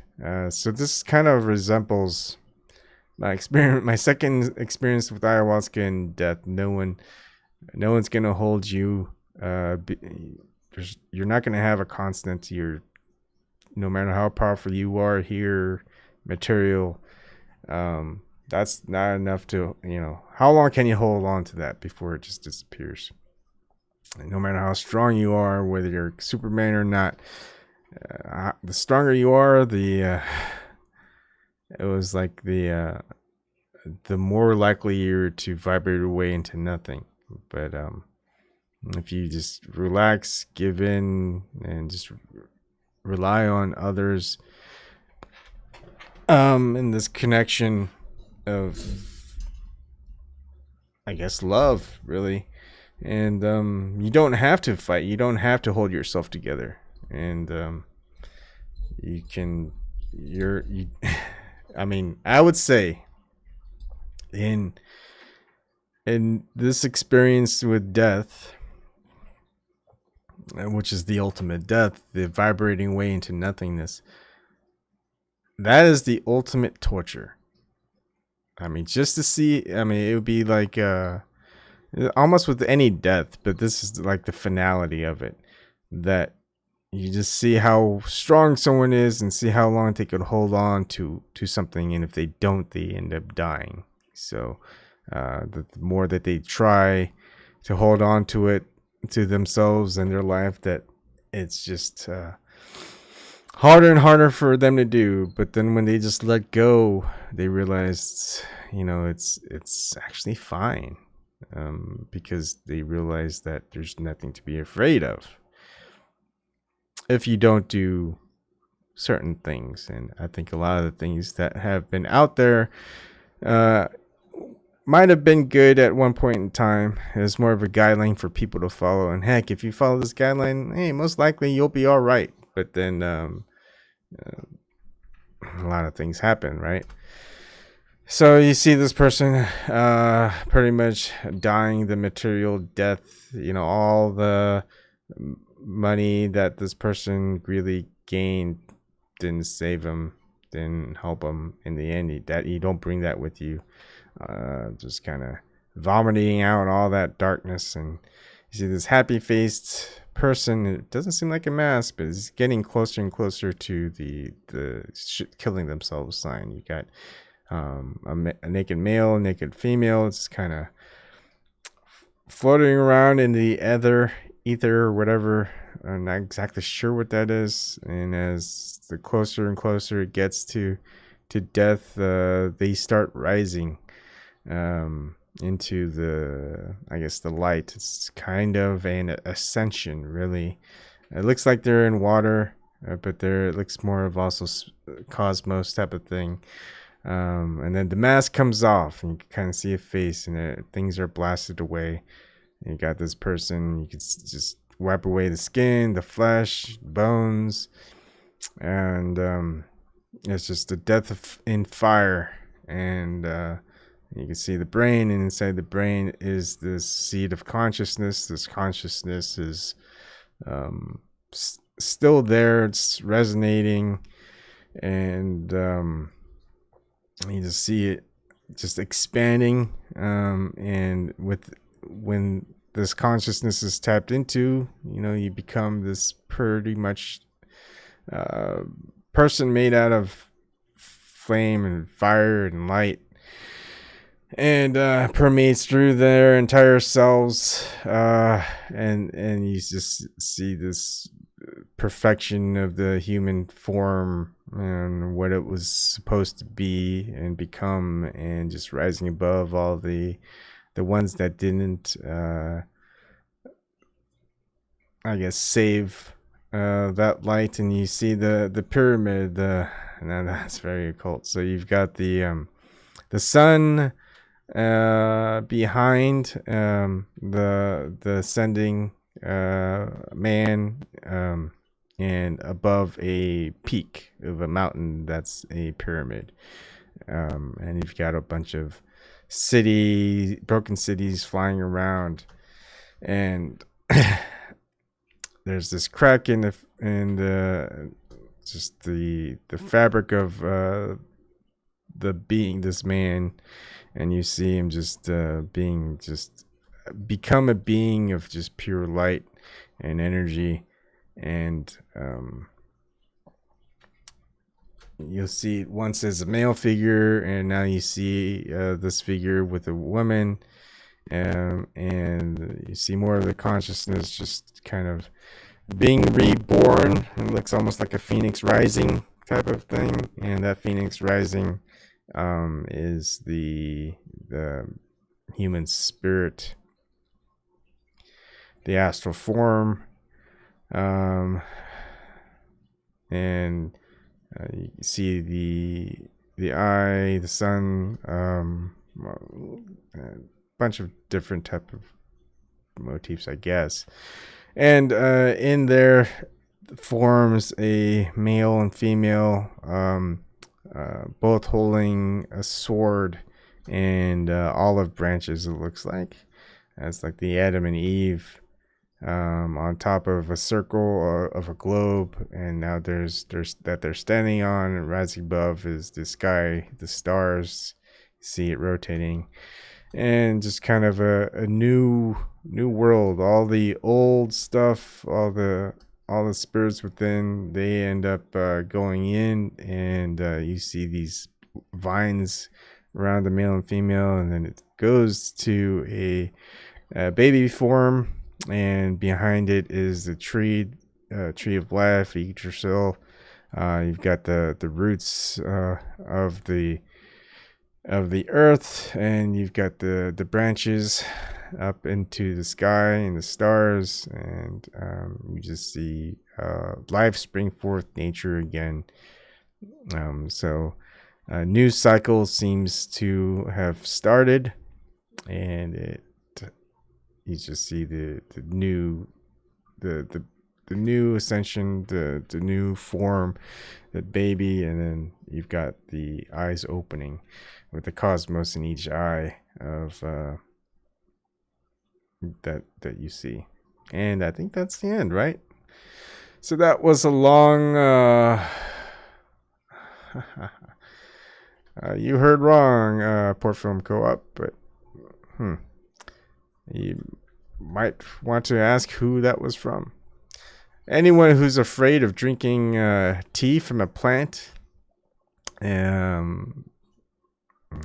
So this kind of resembles my second experience with ayahuasca and death. No one's gonna hold you. You're not gonna have a constant. No matter how powerful you are here, material, that's not enough to, how long can you hold on to that before it just disappears? And no matter how strong you are, whether you're Superman or not, the stronger you are, it was like the more likely you're to vibrate away into nothing. But if you just relax, give in, and just rely on others, in this connection of, I guess, love, really. And you don't have to fight. You don't have to hold yourself together. And I would say in this experience with death, which is the ultimate death, the vibrating way into nothingness, that is the ultimate torture. Just to see, it would be like almost with any death, but this is like the finality of it, that you just see how strong someone is and see how long they could hold on to something, and if they don't, they end up dying. So the more that they try to hold on to it, to themselves and their life, that it's just harder and harder for them to do. But then when they just let go, they realize, it's actually fine, because they realize that there's nothing to be afraid of if you don't do certain things. And I think a lot of the things that have been out there might have been good at one point in time. It's more of a guideline for people to follow. And heck, if you follow this guideline, hey, most likely you'll be all right. But then a lot of things happen, right? So you see this person pretty much dying the material death. All the money that this person really gained didn't save him, didn't help him in the end. You don't bring that with you. Just kind of vomiting out all that darkness, and you see this happy-faced person. It doesn't seem like a mask, but it's getting closer and closer to the killing themselves sign. You got a naked male, naked female. It's kind of floating around in the ether or whatever. I'm not exactly sure what that is. And as the closer and closer it gets to death, they start rising into the, I guess, the light. It's kind of an ascension, really. It looks like they're in water, but it looks more of also cosmos type of thing. And then the mask comes off, and you can kind of see a face, and things are blasted away. And you got this person, you can just wipe away the skin, the flesh, bones, and it's just the death in fire. And you can see the brain, and inside the brain is this seed of consciousness. This consciousness is still there. It's resonating, and you just see it just expanding. And when this consciousness is tapped into, you become this pretty much person made out of flame and fire and light, and permeates through their entire selves, and you just see this perfection of the human form and what it was supposed to be and become, and just rising above all the ones that didn't, I guess, save that light. And you see the pyramid. Now that's very occult. So you've got the sun behind the ascending man, and above a peak of a mountain that's a pyramid, and you've got a bunch of broken cities flying around, and there's this crack in the just the fabric of this man, and you see him just become a being of just pure light and energy. And you'll see it once as a male figure, and now you see this figure with a woman, and you see more of the consciousness just kind of being reborn. It looks almost like a phoenix rising type of thing, and that phoenix rising is the human spirit, the astral form, and you see the eye, the sun, a bunch of different type of motifs, I guess. And in there forms a male and female, both holding a sword and olive branches, it looks like. It's like the Adam and Eve on top of a circle of a globe, and now there's that they're standing on, and rising above is the sky, the stars. You see it rotating, and just kind of a new world. All the old stuff, all the spirits within, they end up going in, and you see these vines around the male and female, and then it goes to a baby form, and behind it is the tree of life, Yggdrasil. You've got the roots of the earth, and you've got the branches up into the sky and the stars, and you just see life spring forth, nature again. So a new cycle seems to have started, and you just see the new ascension, the new form, that baby, and then you've got the eyes opening with the cosmos in each eye of that you see. And I think that's the end, right? So that was a long you heard wrong, Port Film Co-op, but you might want to ask who that was from. Anyone who's afraid of drinking tea from a plant,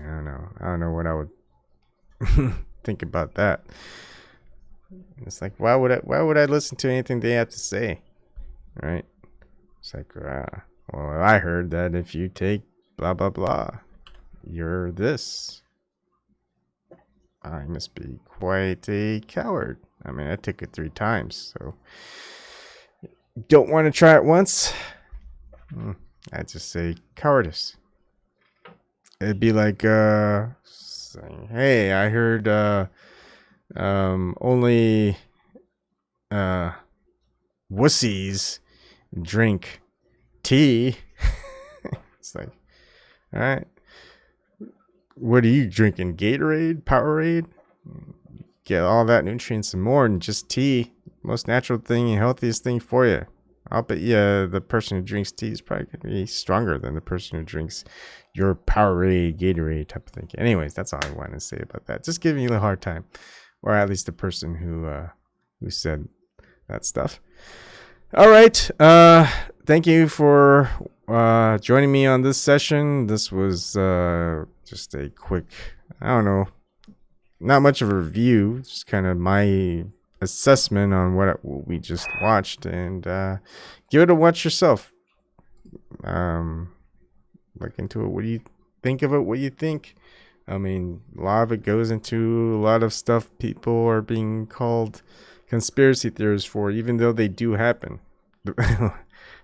I don't know what I would think about that. It's like, why would I listen to anything they have to say? Right? It's like, well, I heard that if you take blah blah blah, you're this. I must be quite a coward. I mean, I took it 3 times, so don't want to try it once. I just say cowardice. It'd be like saying, hey, I heard only wussies drink tea. It's like, all right, what are you drinking? Gatorade, Powerade? Get all that nutrients and more than just tea. Most natural thing and healthiest thing for you. I'll bet you the person who drinks tea is probably going to be stronger than the person who drinks your Powerade, Gatorade type of thing. Anyways, that's all I want to say about that. Just giving you a hard time. Or at least the person who said that stuff. All right. Thank you for joining me on this session. This was just a quick, I don't know, not much of a review, just kind of my assessment on what we just watched, and give it a watch yourself. Look into it. What do you think of it? What do you think? I mean, a lot of it goes into a lot of stuff people are being called conspiracy theories for, even though they do happen.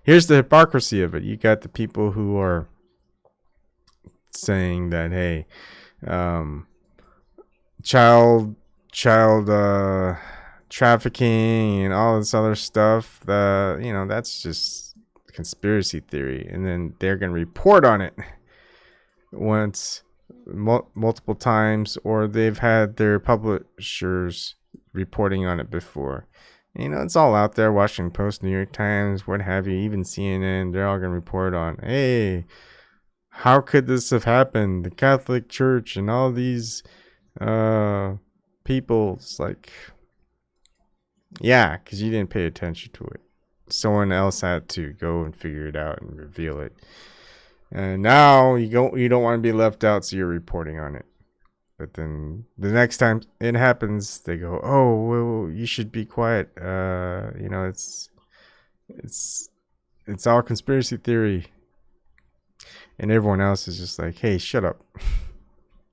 Here's the hypocrisy of it. You got the people who are saying that, hey, child trafficking and all this other stuff, that's just conspiracy theory, and then they're going to report on it once multiple times, or they've had their publishers reporting on it before. It's all out there. Washington Post, New York Times, what have you, even CNN, they're all going to report on, hey, how could this have happened? The Catholic Church and all these people. It's like, yeah, because you didn't pay attention to it. Someone else had to go and figure it out and reveal it. And now you don't want to be left out, so you're reporting on it. But then the next time it happens, they go, "Oh, well, you should be quiet. It's all conspiracy theory." And everyone else is just like, "Hey, shut up.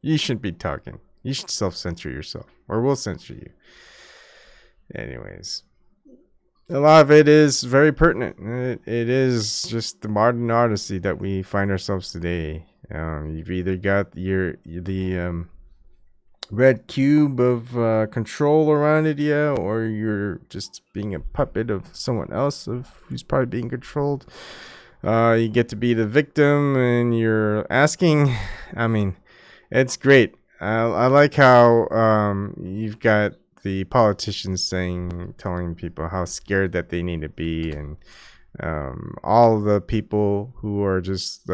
You shouldn't be talking. You should self-censor yourself, or we'll censor you." Anyways, a lot of it is very pertinent. It is just the modern Odyssey that we find ourselves today. You've either got the red cube of control around it, or you're just being a puppet of someone else who's probably being controlled. You get to be the victim, and you're asking. I mean, it's great. I like how you've got the politicians telling people how scared that they need to be, and all the people who are just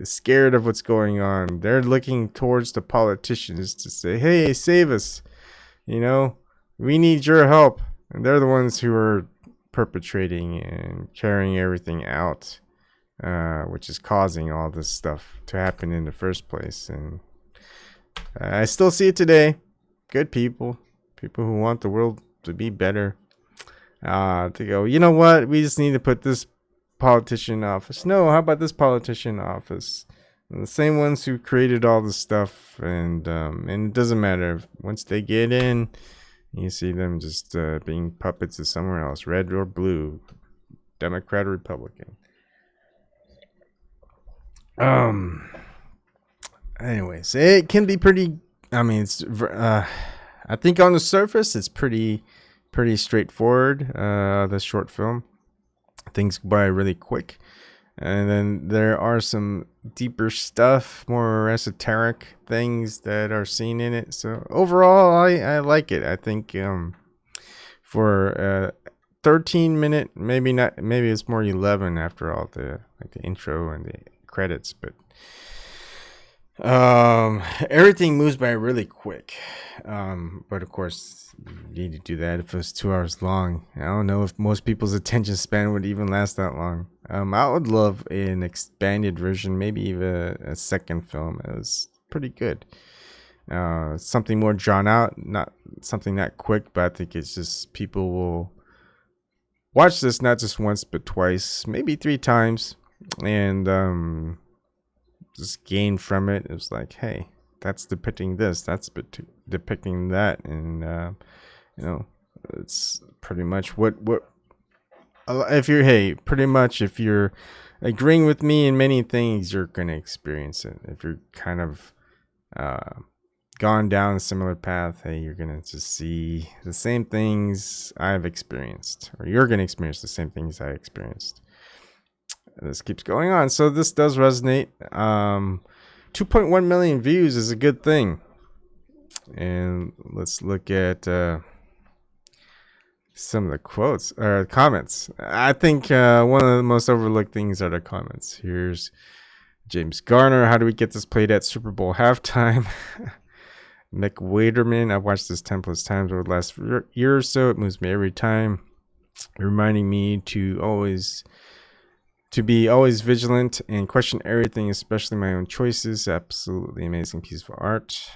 scared of what's going on, they're looking towards the politicians to say, hey, save us, we need your help. And they're the ones who are perpetrating and carrying everything out, which is causing all this stuff to happen in the first place. And I still see it today. Good people who want the world to be better, to go, you know what, we just need to put this politician in office. No, how about this politician in office? And the same ones who created all this stuff, and it doesn't matter. Once they get in, you see them just being puppets of somewhere else, red or blue, Democrat or Republican. Anyways, it can be pretty, it's I think on the surface, it's pretty straightforward. The short film, things go by really quick, and then there are some deeper stuff, more esoteric things that are seen in it. So overall, I like it. I think for 13-minute, maybe it's more 11 after all the intro and the credits, but everything moves by really quick. But of course, you need to do that if it was 2 hours long. I don't know if most people's attention span would even last that long. I would love an expanded version, maybe even a second film. It was pretty good. Something more drawn out, not something that quick, but I think it's just people will watch this not just once but twice, maybe 3 times, and just gain from it. It's like, hey, that's depicting this, that's depicting that, and you know, it's pretty much what if you're agreeing with me in many things, you're gonna experience it. If you're kind of gone down a similar path, hey, you're gonna just see the same things I've experienced, or you're gonna experience the same things I experienced. This keeps going on, so this does resonate. 2.1 million views is a good thing. And let's look at some of the quotes or comments. I think one of the most overlooked things are the comments. Here's James Garner. How do we get this played at Super Bowl halftime? Mick Waderman. I've watched this 10 plus times over the last year or so. It moves me every time, reminding me to be always vigilant and question everything, especially my own choices. Absolutely amazing piece of art.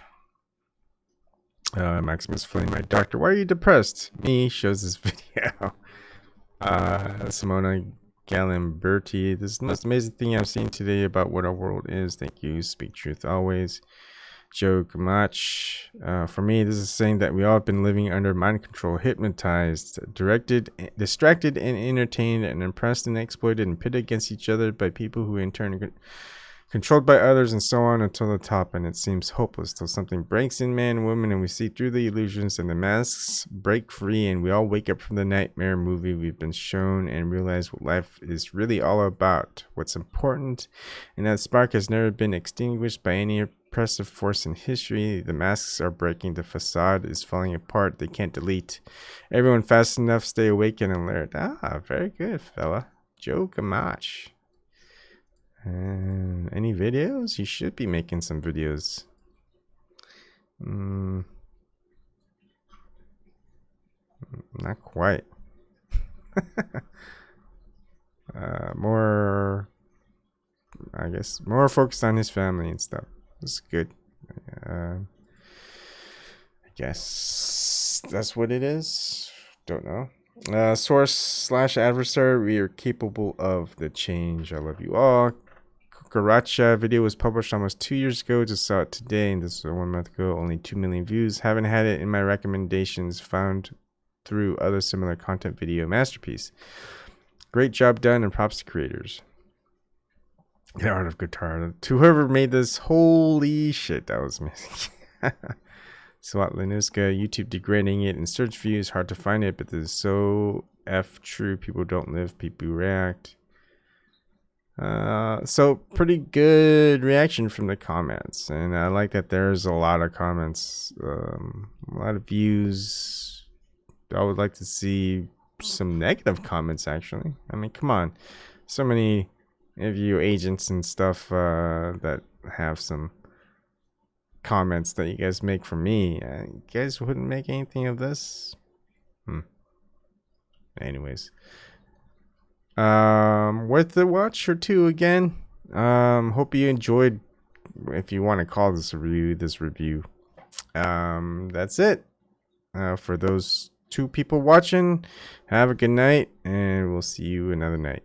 Maximus Flame, my doctor. Why are you depressed? Me shows this video. Simona Galimberti. This is the most amazing thing I've seen today about what our world is. Thank you. Speak truth always. Joe Gamach. For me, this is saying that we all have been living under mind control, hypnotized, distracted, and entertained, and impressed and exploited and pitted against each other by people who in turn are controlled by others, and so on until the top, and it seems hopeless till something breaks in man and woman, and we see through the illusions, and the masks break free, and we all wake up from the nightmare movie we've been shown and realize what life is really all about, what's important, and that spark has never been extinguished by any oppressive force in history. The masks are breaking, the facade is falling apart, they can't delete. Everyone fast enough, stay awake and alert. Very good, fella. Joe Gamach. Any videos? You should be making some videos. Not quite. More, I guess, more focused on his family and stuff. That's good. I guess that's what it is. Don't know. Source/adversary, we are capable of the change. I love you all. Kukaracha video was published almost 2 years ago. Just saw it today, and this was 1 month ago. Only 2 million views. Haven't had it in my recommendations. Found through other similar content video. Masterpiece. Great job done, and props to creators. The art of guitar. To whoever made this, holy shit, that was amazing. Swat Lanuska, YouTube degrading it in search views. Hard to find it, but this is so true. People don't live, people react. So pretty good reaction from the comments, and I like that there's a lot of comments, a lot of views. I would like to see some negative comments, actually. I mean, come on, so many of you agents and stuff that have some comments that you guys make for me. You guys wouldn't make anything of this. Anyways, worth the watch or two again. Hope you enjoyed, if you want to call this a review. That's it. For those 2 people watching, have a good night, and we'll see you another night.